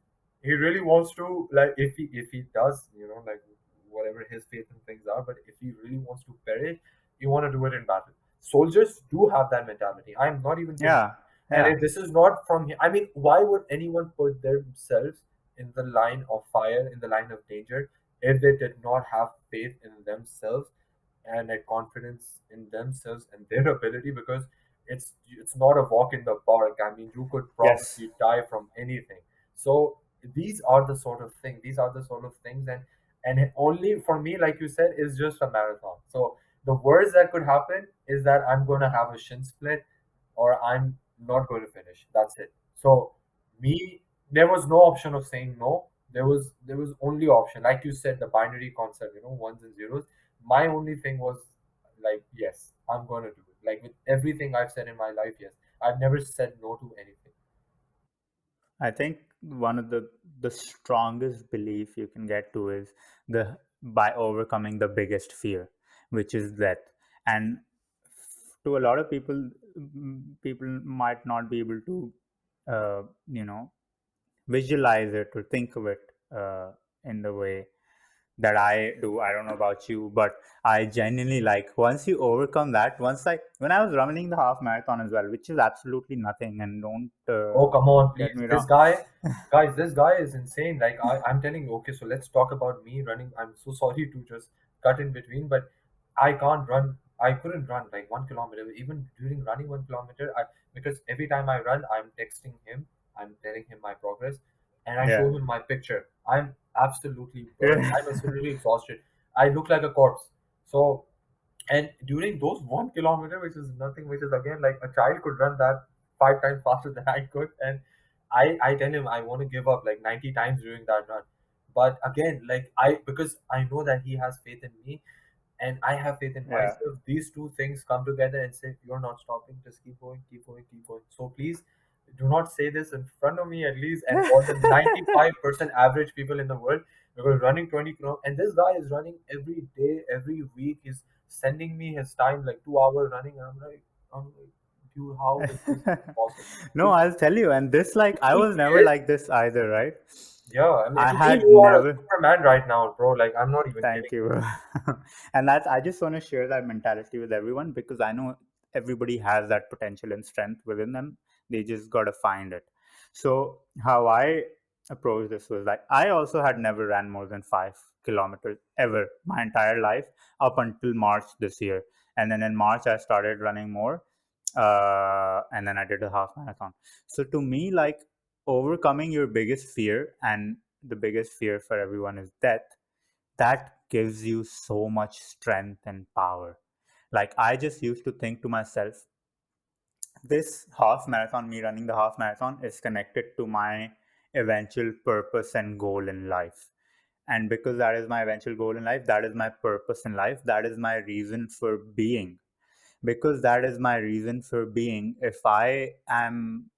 he really wants to, like, if he does, like whatever his faith and things are, but if he really wants to perish, you want to do it in battle. Soldiers do have that mentality. I'm not even kidding. yeah, And yeah. this is not from here. I mean, why would anyone put themselves in the line of fire, in the line of danger, if they did not have faith in themselves and a confidence in themselves and their ability? Because it's not a walk in the park. I mean, you could Yes, probably die from anything. So these are the sort of thing. These are the sort of things, and only for me, like you said, is just a marathon. So the worst that could happen is that I'm going to have a shin split, or I'm not going to finish. That's it. So me, there was no option of saying no. There was only option, like you said, the binary concept, ones and zeros. My only thing was like, yes, I'm going to do it. Like with everything I've said in my life, yes, I've never said no to anything. I think one of the strongest belief you can get to is the by overcoming the biggest fear, which is death. And to a lot of people, people might not be able to, uh, you know, visualize it or think of it in the way that I do. I don't know about you, but I genuinely like once you overcome that. Once like when I was running the half marathon as well, which is absolutely nothing, and don't Oh, come on, get please. me This wrong. guy, guys, this guy is insane. Like, I'm telling you, okay, so let's talk about me running. I'm so sorry to just cut in between, but I can't run. I couldn't run like 1 kilometer. Even during running 1 kilometer, because every time I run, I'm texting him, I'm telling him my progress, and I show Yeah. him my picture. I'm absolutely burnt. I'm absolutely exhausted. I look like a corpse. So, and during those 1 kilometer, which is nothing, which is again like a child could run that 5 times faster than I could, and I tell him I want to give up like 90 times during that run. But again, like because I know that he has faith in me, and I have faith in Yeah. myself. These two things come together and say, "You're not stopping. Just keep going, keep going, keep going." So please, do not say this in front of me, at least, and all the 95% average people in the world, because running 20 kilometers, and this guy is running every day, every week. He's sending me his time, like 2 hour running, and I'm like, dude, how is this possible? No, To, I'll tell you. And this, like, to I me, was he never is. like this either, right? Yeah, I mean, I to me, had you are a never. Superman right now, bro. Like, I'm not even Thank kidding. you, bro. And that's, I just want to share that mentality with everyone because I know everybody has that potential and strength within them. They just got to find it. So, how I approached this was like, I also had never ran more than 5 kilometers ever my entire life up until March this year. And then in March, I started running more. And then I did a half marathon. So, to me, like, overcoming your biggest fear, and the biggest fear for everyone is death, that gives you so much strength and power. Like I just used to think to myself, this half marathon, me running the half marathon, is connected to my eventual purpose and goal in life. And because that is my eventual goal in life, that is my purpose in life, that is my reason for being. Because that is my reason for being, if I am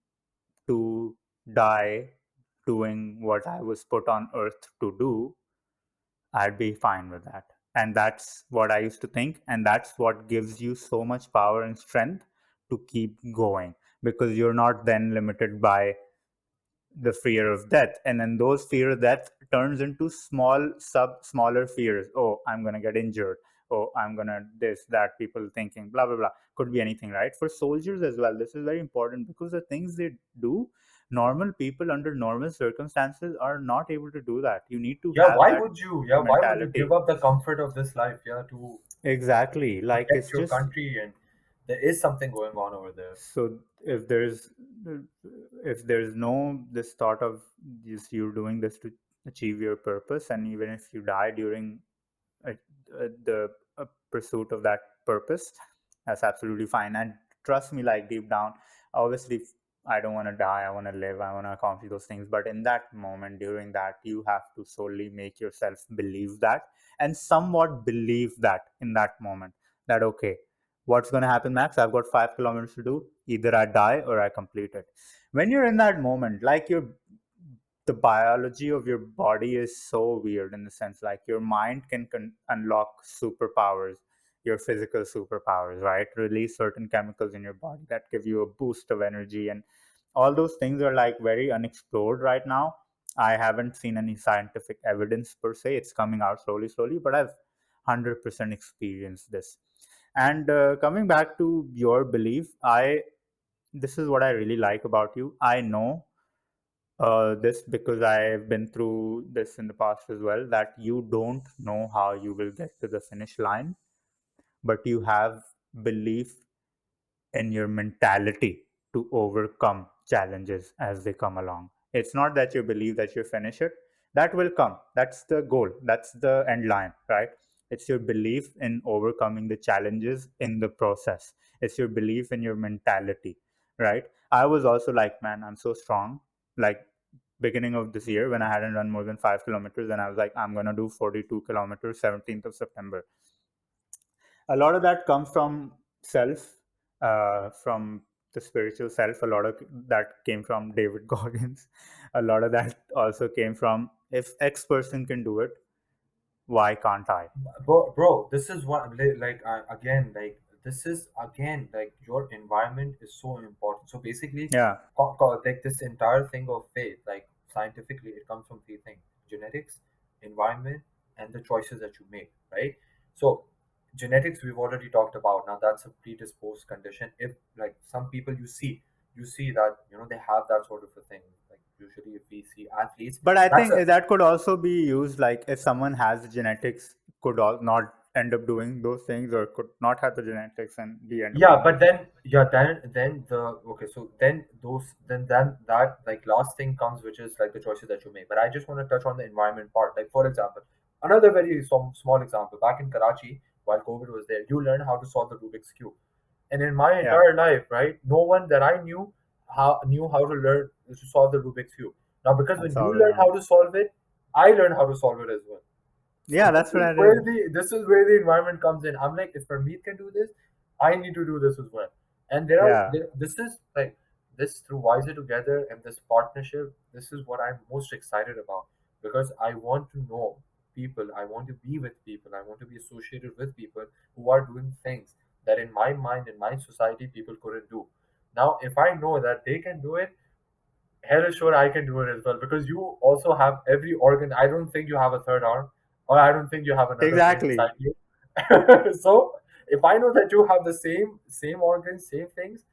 to die doing what I was put on earth to do, I'd be fine with that. And that's what I used to think. And that's what gives you so much power and strength to keep going, because you're not then limited by the fear of death. And then those fear of death turns into smaller fears. Oh, I'm going to get injured. Oh, I'm going to this, that, people thinking, blah, blah, blah. Could be anything, right? For soldiers as well, this is very important, because the things they do, normal people under normal circumstances are not able to do that. You need to Yeah, have why that would you? Yeah, why would you give mentality. up the comfort of this life? Yeah, to Exactly. Like, protect it's your just country, and there is something going on over there. so if there's no this thought of just you doing this to achieve your purpose, and even if you die during uh, the pursuit of that purpose, that's absolutely fine. And trust me, like, deep down, obviously, I don't want to die, I want to live, I want to accomplish those things. But in that moment, during that, you have to solely make yourself believe that, and somewhat believe that in that moment, that okay, what's going to happen, Max? I've got 5 kilometers to do. Either I die or I complete it. When you're in that moment, like, the biology of your body is so weird, in the sense, like, your mind can unlock superpowers, your physical superpowers, right? Release certain chemicals in your body that give you a boost of energy, and all those things are like very unexplored right now. I haven't seen any scientific evidence per se. It's coming out slowly, but I've 100% experienced this. And coming back to your belief, I this is what I really like about you. I know this because I've been through this in the past as well, that you don't know how you will get to the finish line, but you have belief in your mentality to overcome challenges as they come along. It's not that you believe that you finish it, that will come. That's the goal, that's the end line, right? It's your belief in overcoming the challenges in the process. It's your belief in your mentality, right? I was also like, man, I'm so strong. Like, beginning of this year, when I hadn't run more than 5 kilometers, and I was like, I'm gonna do 42 kilometers 17th of September. A lot of that comes from self, from the spiritual self. A lot of that came from David Goggins. A lot of that also came from, if X person can do it, why can't I? Bro, this is what like again, like this is again, like your environment is so important. So basically, Yeah, like this entire thing of faith, like scientifically, it comes from three things: genetics, environment, and the choices that you make. Right. So genetics we've already talked about. Now that's a predisposed condition. If like some people you see that they have that sort of a thing. Like usually, if we see athletes, but I that's think a that could also be used, like, if someone has the genetics, could not end up doing those things, or could not have the genetics and be end up Yeah, doing but those then things. yeah, then the okay, so then those then that like last thing comes, which is like the choices that you make. But I just want to touch on the environment part. Like for example, another very small example. Back in Karachi, while COVID was there, you learn how to solve the Rubik's cube. And in my Yeah, entire life, right, no one that I knew how to learn to solve the Rubik's cube. Now, because that's when you all learn around. how to solve it, I learn how to solve it as well. So Yeah, this that's what is I where did. the environment comes in. I'm like, if Parmeet can do this, I need to do this as well. And Yeah, this is like this through Wiser Together and this partnership. This is what I'm most excited about because I want to know people. I want to be with people. I want to be associated with people who are doing things that in my mind, in my society, people couldn't do. Now, if I know that they can do it, hell is sure I can do it as well because you also have every organ. I don't think you have a third arm, or I don't think you have another brain exactly. inside you. So if I know that you have the same organs, same things,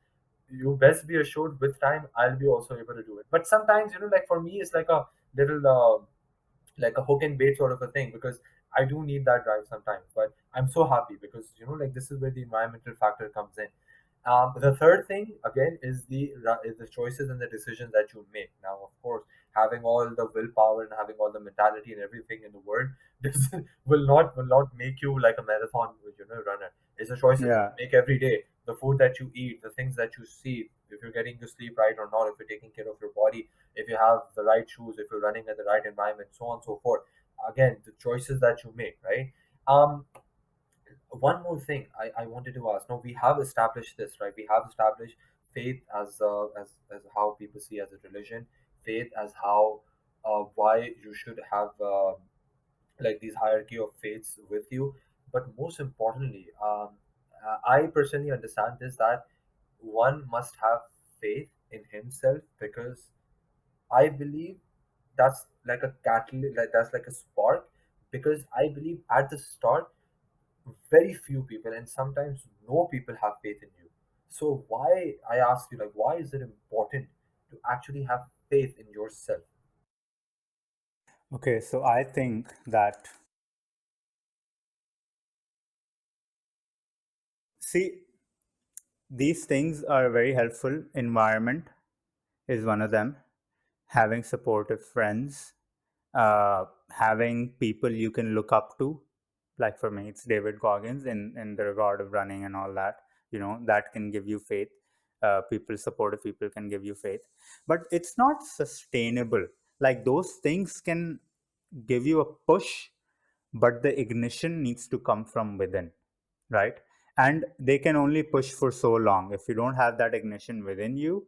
you best be assured with time I'll be also able to do it. But sometimes like for me, it's like a little like a hook and bait sort of a thing because I do need that drive sometimes. But I'm so happy because like this is where the environmental factor comes in. The third thing again is the choices and the decisions that you make. Now, of course, having all the willpower and having all the mentality and everything in the world, this will not make you like a marathon runner. It's the choices that Yeah. you make every day. the food that you eat, the things that you see, if you're getting to sleep right or not, if you're taking care of your body, if you have the right shoes, if you're running in the right environment, so on and so forth. Again, the choices that you make, right? Um, One more thing I wanted to ask. No, we have established this, right? We have established faith as how people see as a religion, faith as how why you should have like these hierarchy of faiths with you. But most importantly, I personally understand this, that one must have faith in himself, because I believe that's like a catalyst, like that's like a spark. Because I believe at the start, very few people and sometimes no people have faith in you. So why, I ask you, like, why is it important to actually have faith in yourself? Okay, so I think that, see, these things are very helpful. Environment is one of them. Having supportive friends, having people you can look up to. Like for me, it's David Goggins in the regard of running and all that. That can give you faith. People, supportive people can give you faith, but it's not sustainable. Like those things can give you a push, but the ignition needs to come from within, right? And they can only push for so long. If you don't have that ignition within you,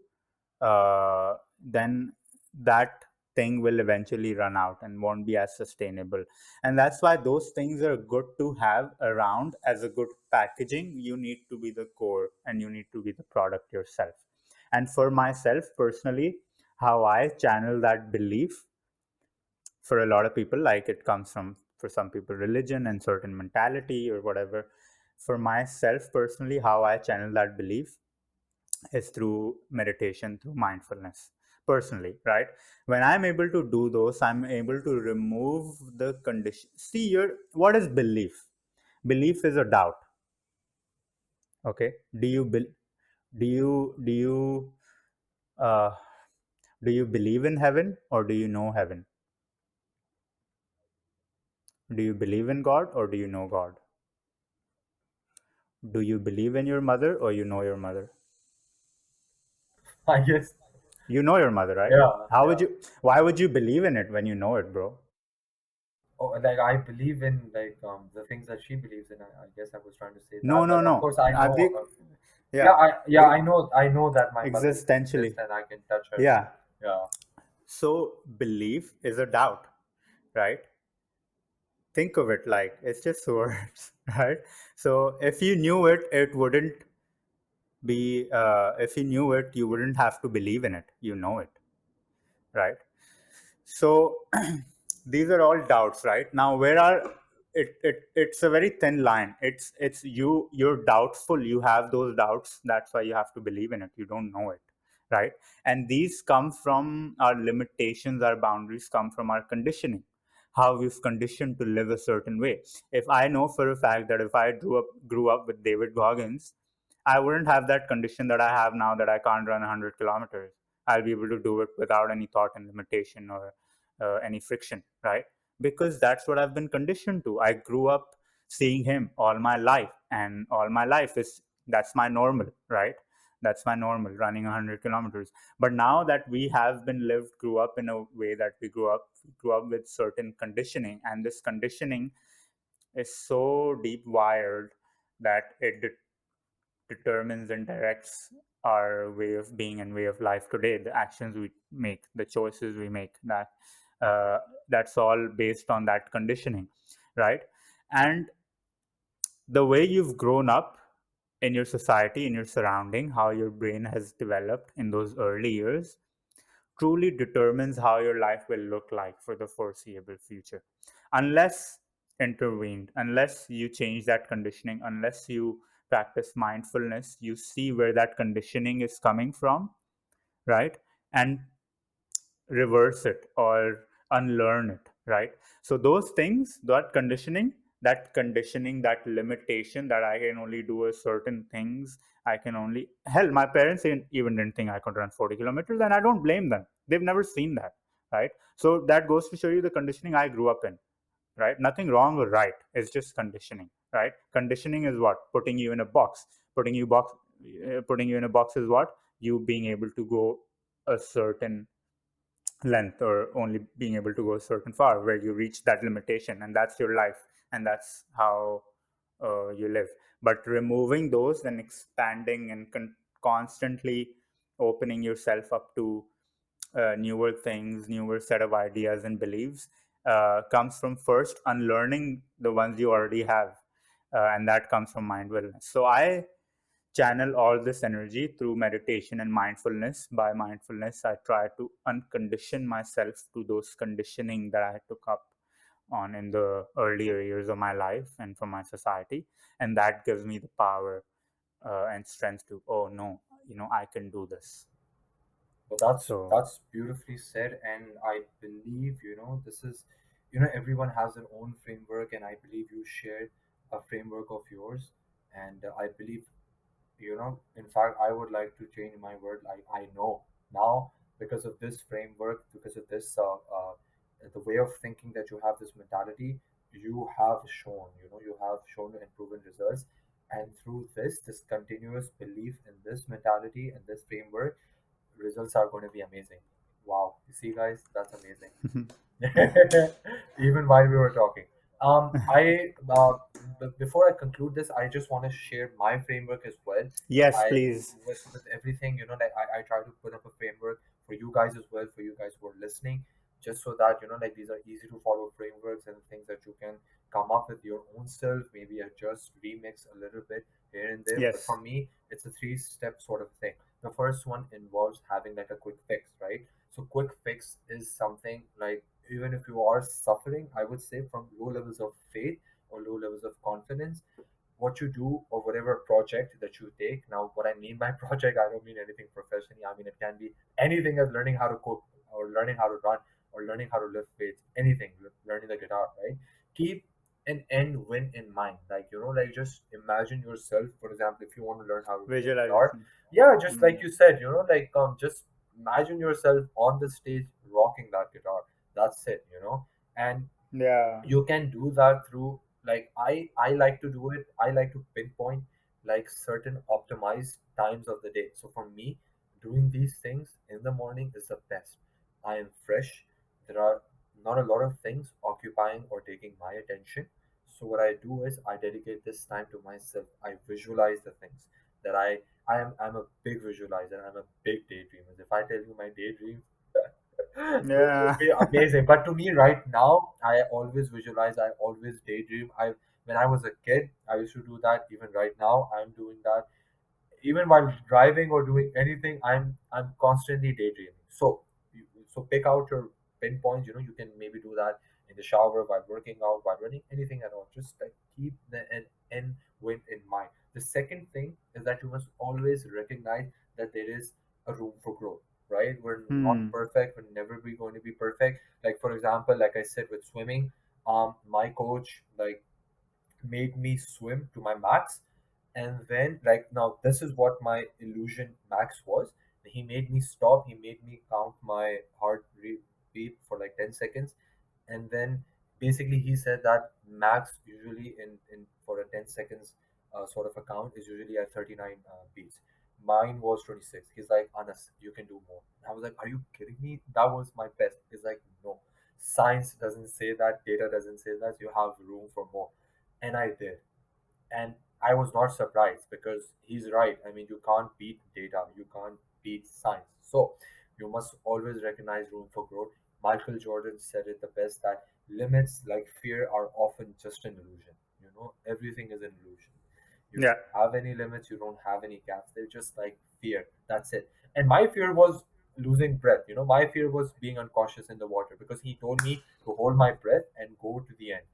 then that thing will eventually run out and won't be as sustainable. And that's why those things are good to have around as a good packaging. You need to be the core and you need to be the product yourself. And for myself personally, how I channel that belief, for a lot of people, like it comes from, for some people, religion and certain mentality or whatever. For myself personally, how I channel that belief is through meditation, through mindfulness. Personally, right? When I'm able to do those, I'm able to remove the condition. See, your what is belief? Belief is a doubt. Okay, do you uh, do you believe in heaven or do you know heaven? Do you believe in God or do you know God? Do you believe in your mother or you know your mother? I guess. You know your mother, right? Yeah, How would yeah. you? Why would you believe in it when you know it, bro? Oh, like I believe in like the things that she believes in. I guess I was trying to say No, that, no, but of no. course I know. Yeah, Yeah, I know that my mother existentially. exists and I can touch her. Yeah. Yeah. So belief is a doubt, right? Think of it like it's just words, right? So if you knew it, it wouldn't be. If you knew it, you wouldn't have to believe in it. You know it, right? So these are all doubts, right? Now where are it's a very thin line. It's you're doubtful, you have those doubts, that's why you have to believe in it. You don't know it, right? And these come from our limitations, our boundaries come from our conditioning, how we've conditioned to live a certain way. If I know for a fact that if I grew up with David Goggins, I wouldn't have that condition that I have now, that I can't run 100 kilometers. I'll be able to do it without any thought and limitation or any friction, right? Because that's what I've been conditioned to. I grew up seeing him all my life, and all my life is that's my normal, right? That's my normal, running 100 kilometers. But now that we have been lived, grew up in a way that we grew up with certain conditioning, and this conditioning is so deep wired that it determines and directs our way of being and way of life today. The actions we make, the choices we make, uh, that's all based on that conditioning, right? And the way you've grown up in your society, in your surrounding, how your brain has developed in those early years, truly determines how your life will look like for the foreseeable future. Unless intervened, unless you change that conditioning, unless you practice mindfulness, you see where that conditioning is coming from, right? And reverse it or unlearn it, right? So those things, that conditioning, that limitation, that I can only do a certain things, I can only, hell, my parents even didn't think I could run 40 kilometers, and I don't blame them. They've never seen that, right? So that goes to show you the conditioning I grew up in, right? Nothing wrong or right, it's just conditioning, right? Conditioning is what? Putting you in a box, putting you box putting you in a box is what? You being able to go a certain length, or only being able to go a certain far, where you reach that limitation, and that's your life, and that's how you live. But removing those and expanding and constantly opening yourself up to newer things, newer set of ideas and beliefs, comes from first unlearning the ones you already have, and that comes from mindfulness. So I channel all this energy through meditation and mindfulness. By mindfulness, I try to uncondition myself to those conditioning that I took up on in the earlier years of my life and from my society, and that gives me the power and strength to, oh no, I can do this. Well, that's So that's beautifully said, and I believe this is, everyone has their own framework, and I believe you shared a framework of yours, and I believe in fact I would like to change my word. Like I know now, because of this framework, because of this the way of thinking that you have, this mentality, you have shown and proven results, and through this continuous belief in this mentality and this framework, results are going to be amazing. Wow, you see guys, that's amazing. Even while we were talking. I before I conclude this, I just want to share my framework as well. yes, I please. with everything, like I try to put up a framework for you guys as well, for you guys who are listening, just so that like these are easy to follow frameworks and things that you can come up with your own self, maybe adjust, remix a little bit here and there. But Yes. for me, it's a three-step sort of thing. The first one involves having like a quick fix, right? So quick fix is something like, even if you are suffering, I would say, from low levels of faith or low levels of confidence, what you do or whatever project that you take. Now, what I mean by project, I don't mean anything professionally. I mean, it can be anything, as learning how to cook or learning how to run or learning how to lift weights, anything, learning the guitar, right? Keep an end win in mind. Like, like just imagine yourself, for example, if you want to learn how to play guitar, Visualization. yeah, just like Mm. you said, like just imagine yourself on the stage rocking that guitar. That's it, and Yeah. you can do that through, like, I like to do it, I like to pinpoint like certain optimized times of the day. So for me, doing these things in the morning is the best. I am fresh, there are not a lot of things occupying or taking my attention. So what I do is I dedicate this time to myself. I visualize the things that I'm a big visualizer, I'm a big daydreamer. If I tell you my daydream, those would Yeah. be amazing. But to me, right now, I always visualize, I always daydream. When I was a kid, I used to do that. Even right now, I'm doing that. Even while driving or doing anything, I'm constantly daydreaming. So pick out your pinpoints. You can maybe do that in the shower, while working out, while running, anything at all. Just like keep the end win in mind. The second thing is that you must always recognize that there is a room for growth. Right? We're not Hmm. perfect. We're never be going to be perfect. Like for example, like I said with swimming, my coach like made me swim to my max, and then like now this is what my illusion max was. He made me stop, he made me count my beat for like 10 seconds, and then basically he said that max usually in for a 10 seconds sort of a count is usually at 39 beats. Mine was 26. He's like, Anas, you can do more. I was like, are you kidding me? That was my best. He's like, no, science doesn't say that, data doesn't say that, you have room for more. And I did. And I was not surprised because he's right. I mean, you can't beat data, you can't beat science. So you must always recognize room for growth. Michael Jordan said it the best, that limits like fear are often just an illusion. Everything is an illusion. You Yeah. don't have any limits, you don't have any gaps. They're just like fear. That's it. And my fear was losing breath. My fear was being unconscious in the water, because he told me to hold my breath and go to the end.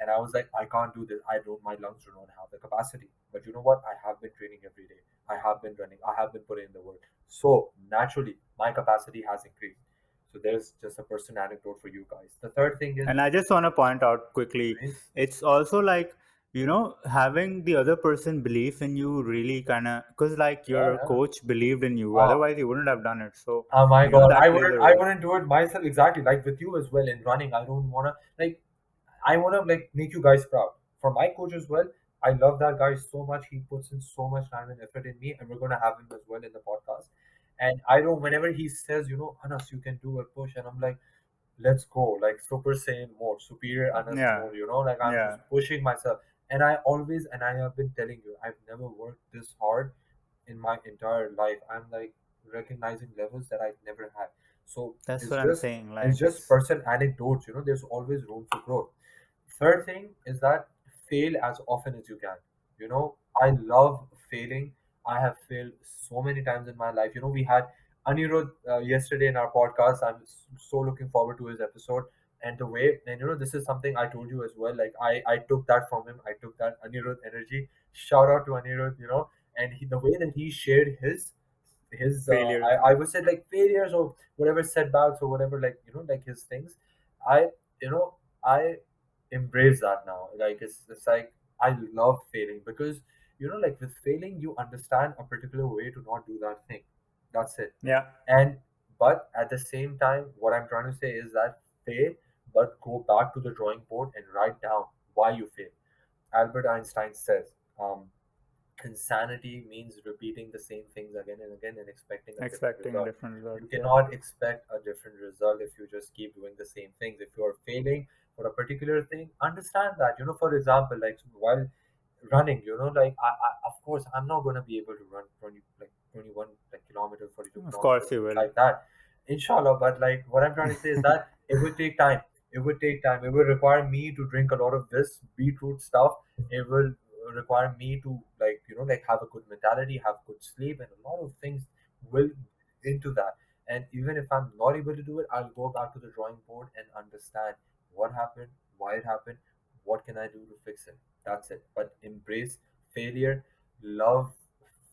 And I was like, I can't do this. I don't. My lungs do not have the capacity. But you know what? I have been training every day. I have been running. I have been putting in the work. So naturally, my capacity has increased. So there's just a personal anecdote for you guys. The third thing is, And I just want to point out quickly, nice. it's also like, having the other person belief in you really kind of, because like Yeah, your yeah. coach believed in you, Ah, otherwise you wouldn't have done it. So, oh my God, that plays a I role. wouldn't do it myself. Exactly, like with you as well, in running. I don't wanna, like, I want to make you guys proud. For my coach as well, I love that guy so much. He puts in so much time and effort in me, and we're gonna have him as well in the podcast. And I don't. Whenever he says, Anas, you can do a push, and I'm like, let's go, like Super Saiyan more, superior Anas Yeah. more. Like I'm Yeah. just pushing myself, and I have been telling you, I've never worked this hard in my entire life. I'm like recognizing levels that I've never had. So That's it's what I'm just saying. it's Like just it's person anecdotes. There's always room for growth. Third thing is that fail as often as you can. I love failing. I have failed so many times in my life. We had Anirudh yesterday in our podcast. I'm so looking forward to his episode and the way. And this is something I told you as well. Like I took that from him. I took that Anirudh energy. Shout out to Anirudh. And the way that he shared his failures. I would say like failures or whatever setbacks or whatever, like like his things. I I embrace that now. Like it's like I love failing because like with failing you understand a particular way to not do that thing. That's it. Yeah. And but at the same time, what I'm trying to say is that fail, but go back to the drawing board and write down why you fail. Albert Einstein says, um, insanity means repeating the same things again and again and expecting a different Expecting a result. different result. You Yeah. cannot expect a different result if you just keep doing the same things. If you are failing for a particular thing, understand that. For example, like while running, like of course I'm not going to be able to run 20 like 21 like kilometers, 42 Of kilometers, course you things will. like that, inshallah. But like what I'm trying to say is that it would take time. It would require me to drink a lot of this beetroot stuff. It will require me to like have a good mentality, have good sleep, and a lot of things will into that. And even if I'm not able to do it, I'll go back to the drawing board and understand what happened, why it happened, what can I do to fix it. That's it. But embrace failure, love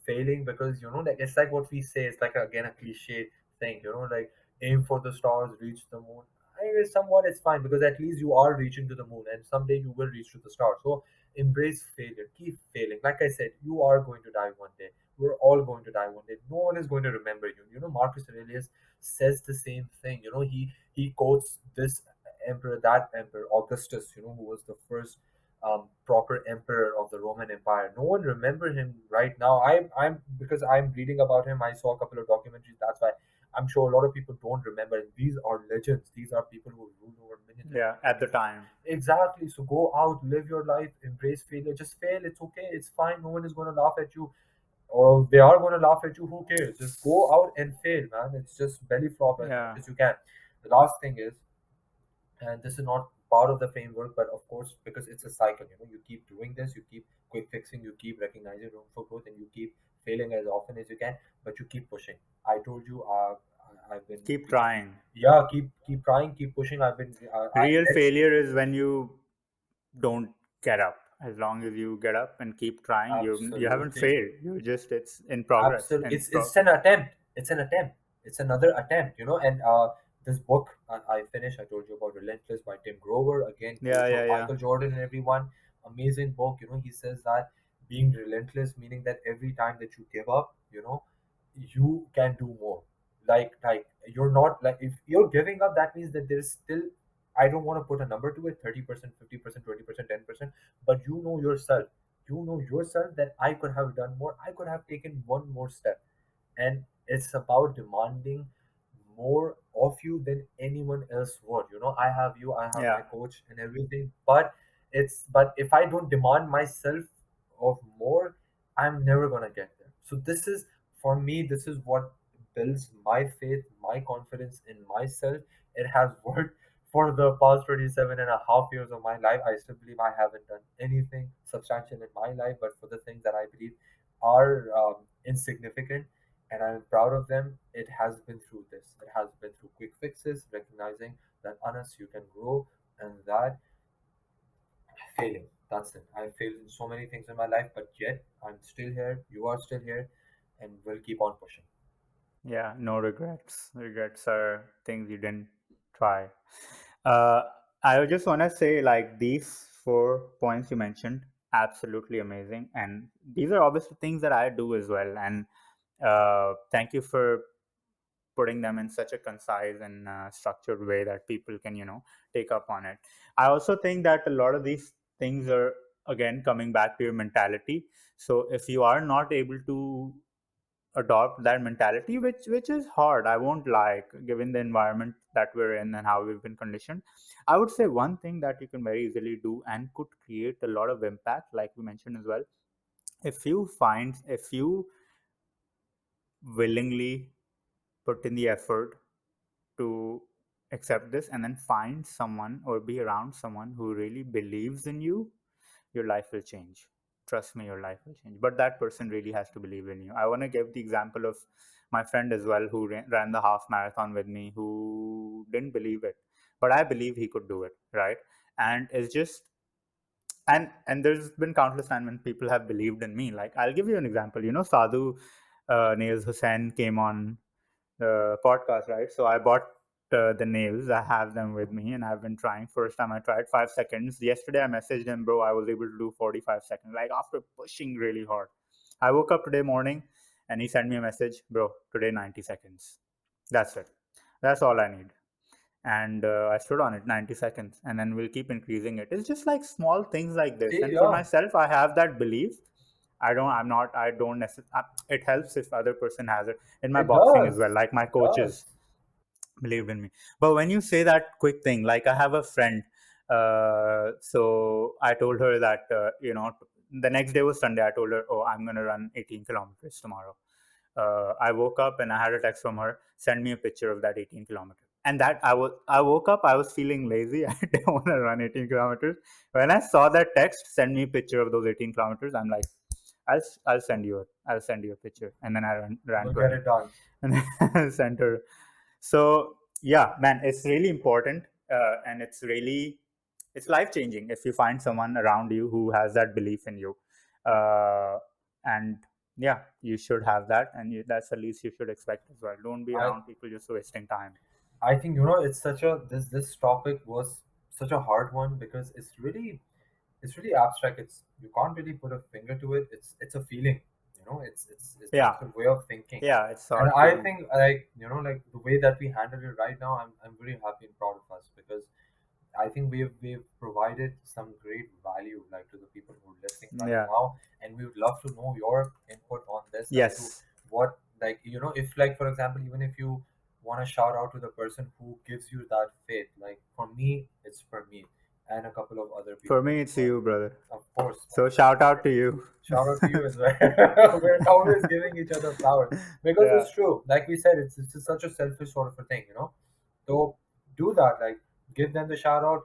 failing, because like it's like what we say, it's like again a cliche thing, like aim for the stars, reach the moon. I guess somewhat it's fine because at least you are reaching to the moon and someday you will reach to the stars. So embrace failure, keep failing. Like I said, you are going to die one day. We're all going to die one day. No one is going to remember you. Marcus Aurelius says the same thing. He quotes this emperor, that emperor, Augustus, who was the first proper emperor of the Roman Empire. No one remember him right now. I'm because I'm reading about him. I saw a couple of documentaries. That's why I'm sure a lot of people don't remember. These are legends. These are people who ruled over millions and Yeah. millions At of the people. time. Exactly. So go out, live your life, embrace failure. Just fail. It's okay. It's fine. No one is going to laugh at you, or they are going to laugh at you. Who cares? Just go out and fail, man. It's just belly flop as much Yeah. as you can. The last thing is, and this is not part of the framework, but of course because it's a cycle, you keep doing this, you keep quick fixing, you keep recognizing room for growth, and you keep failing as often as you can, but you keep pushing. I told you, I've been Keep trying. yeah, keep trying, keep pushing. I've been I Real let's failure is when you don't get up. As long as you get up and keep trying, you haven't absolutely. failed. You just it's in progress. Absolutely, In it's an attempt. It's an attempt. It's another attempt. And this book I finished. I told you about Relentless by Tim Grover. Again, Yeah. quote Yeah. of Yeah. Michael Jordan and everyone. Amazing book. He says that being relentless, meaning that every time that you give up, you can do more. Like you're not like if you're giving up, that means that there's still. I don't want to put a number to it. 30%, 50%, 20%, 10%. But you know yourself that I could have done more. I could have taken one more step. And it's about demanding more of you than anyone else would. I have you, I have my Yeah. coach and everything, but if I don't demand myself of more, I'm never gonna get there. So this is, for me, this is what builds my faith, my confidence in myself. It has worked for the past 27 and a half years of my life. I still believe I haven't done anything substantial in my life, but for the things that I believe are insignificant and I'm proud of them, it has been through this. It has been through quick fixes, recognizing that Anas, you can grow, and that failing. That's it. I failed in so many things in my life, but yet I'm still here. You are still here, and we'll keep on pushing. Yeah. No regrets. Regrets are things you didn't try. Uh, I just want to say, like, these 4 points you mentioned, absolutely amazing. And these are obviously things that I do as well. And thank you for putting them in such a concise and structured way that people can, take up on it. I also think that a lot of these things are again, coming back to your mentality. So if you are not able to adopt that mentality, which is hard, I won't lie, given the environment that we're in and how we've been conditioned, I would say one thing that you can very easily do and could create a lot of impact, like we mentioned as well, if you willingly put in the effort to accept this and then find someone or be around someone who really believes in you, your life will change. Trust me, your life will change. But that person really has to believe in you. I want to give the example of my friend as well, who ran the half marathon with me, who didn't believe it, but I believe he could do it, right? And it's just, and there's been countless times when people have believed in me. Like, I'll give you an example. Sadhu Nails Hussain came on the podcast, right? So I bought the nails. I have them with me, and I've been trying. First time I tried 5 seconds. Yesterday I messaged him, bro. I was able to do 45 seconds, like after pushing really hard. I woke up today morning, and he sent me a message, bro. Today 90 seconds. That's it. That's all I need. And I stood on it 90 seconds, and then we'll keep increasing it. It's just like small things like this. And for Yeah, myself, I have that belief. I don't necessarily, it helps if other person has it. In my it boxing as does. well, like my It does. coaches believed in me. But when you say that quick thing, like I have a friend, so I told her that, the next day was Sunday. I told her, oh, I'm going to run 18 kilometers tomorrow. I woke up and I had a text from her, send me a picture of that 18 kilometers. And I woke up, I was feeling lazy. I didn't want to run 18 kilometers. When I saw that text, send me a picture of those 18 kilometers, I'm like, I'll send you a picture. And then I ran We'll get 20 it done. and then sent her. So yeah, man, it's really important, and it's life changing if you find someone around you who has that belief in you, and yeah, you should have that, and that's the least you should expect as well. Don't be I around people just wasting time. I think it's such a this topic was such a hard one because it's really abstract. It's you can't really put a finger to it. It's a feeling. It's Yeah, a way of thinking. yeah, it's And hard I to. think like the way that we handle it right now, I'm very happy and proud of us because I think we've provided some great value like to the people who are listening right Yeah. now, and we would love to know your input on this as to Yes. what like if like for example even if you want to shout out to the person who gives you that faith. Like for me, it's for me and a couple of other For people me, as it's well. you, brother. Of course, So shout out to you. shout out to you as well. We're always giving each other flowers because Yeah. it's true. Like we said, it's just such a selfish sort of a thing. So do that. Like give them the shout out,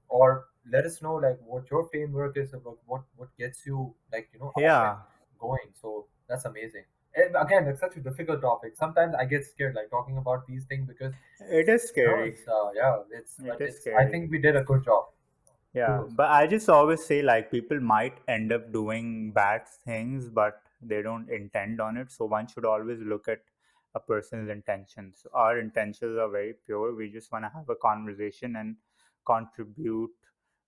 or let us know like what your framework is about, what gets you like up and Yeah. going. So that's amazing. And again, it's such a difficult topic. Sometimes I get scared like talking about these things because It is scary. it's yeah, it's It but is it's I scary. think we did a good job. Yeah, Kudos. but I just always say, like, people might end up doing bad things, but they don't intend on it. So one should always look at a person's intentions. Our intentions are very pure. We just want to have a conversation and contribute,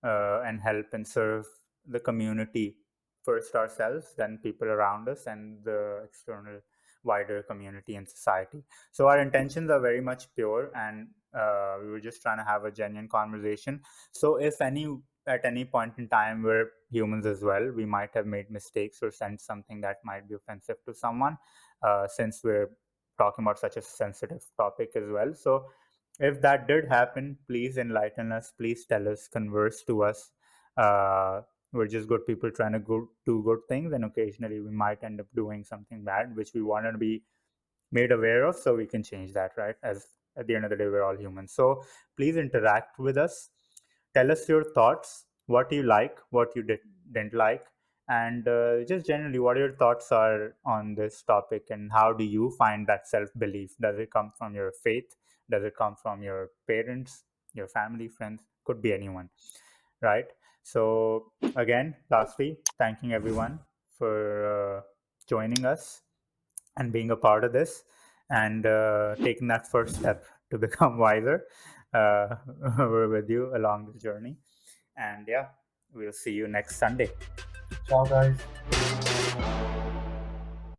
and help and serve the community, first ourselves, then people around us, and the external wider community and society. So our intentions are very much pure, and we were just trying to have a genuine conversation. So if any at any point in time, we're humans as well, we might have made mistakes or sent something that might be offensive to someone, since we're talking about such a sensitive topic as well. So if that did happen, please enlighten us, please tell us, converse to us. We're just good people trying to do good things, and occasionally we might end up doing something bad which we want to be made aware of, so we can change that, right? As at the end of the day, we're all humans. So please interact with us, tell us your thoughts, what you like, what you didn't like, and just generally what your thoughts are on this topic, and how do you find that self-belief? Does it come from your faith? Does it come from your parents, your family, friends? Could be anyone, right? So again, lastly, thanking everyone for joining us and being a part of this, and taking that first step to become wiser. uh, we're with you along this journey, and yeah, we'll see you next Sunday. Ciao, guys.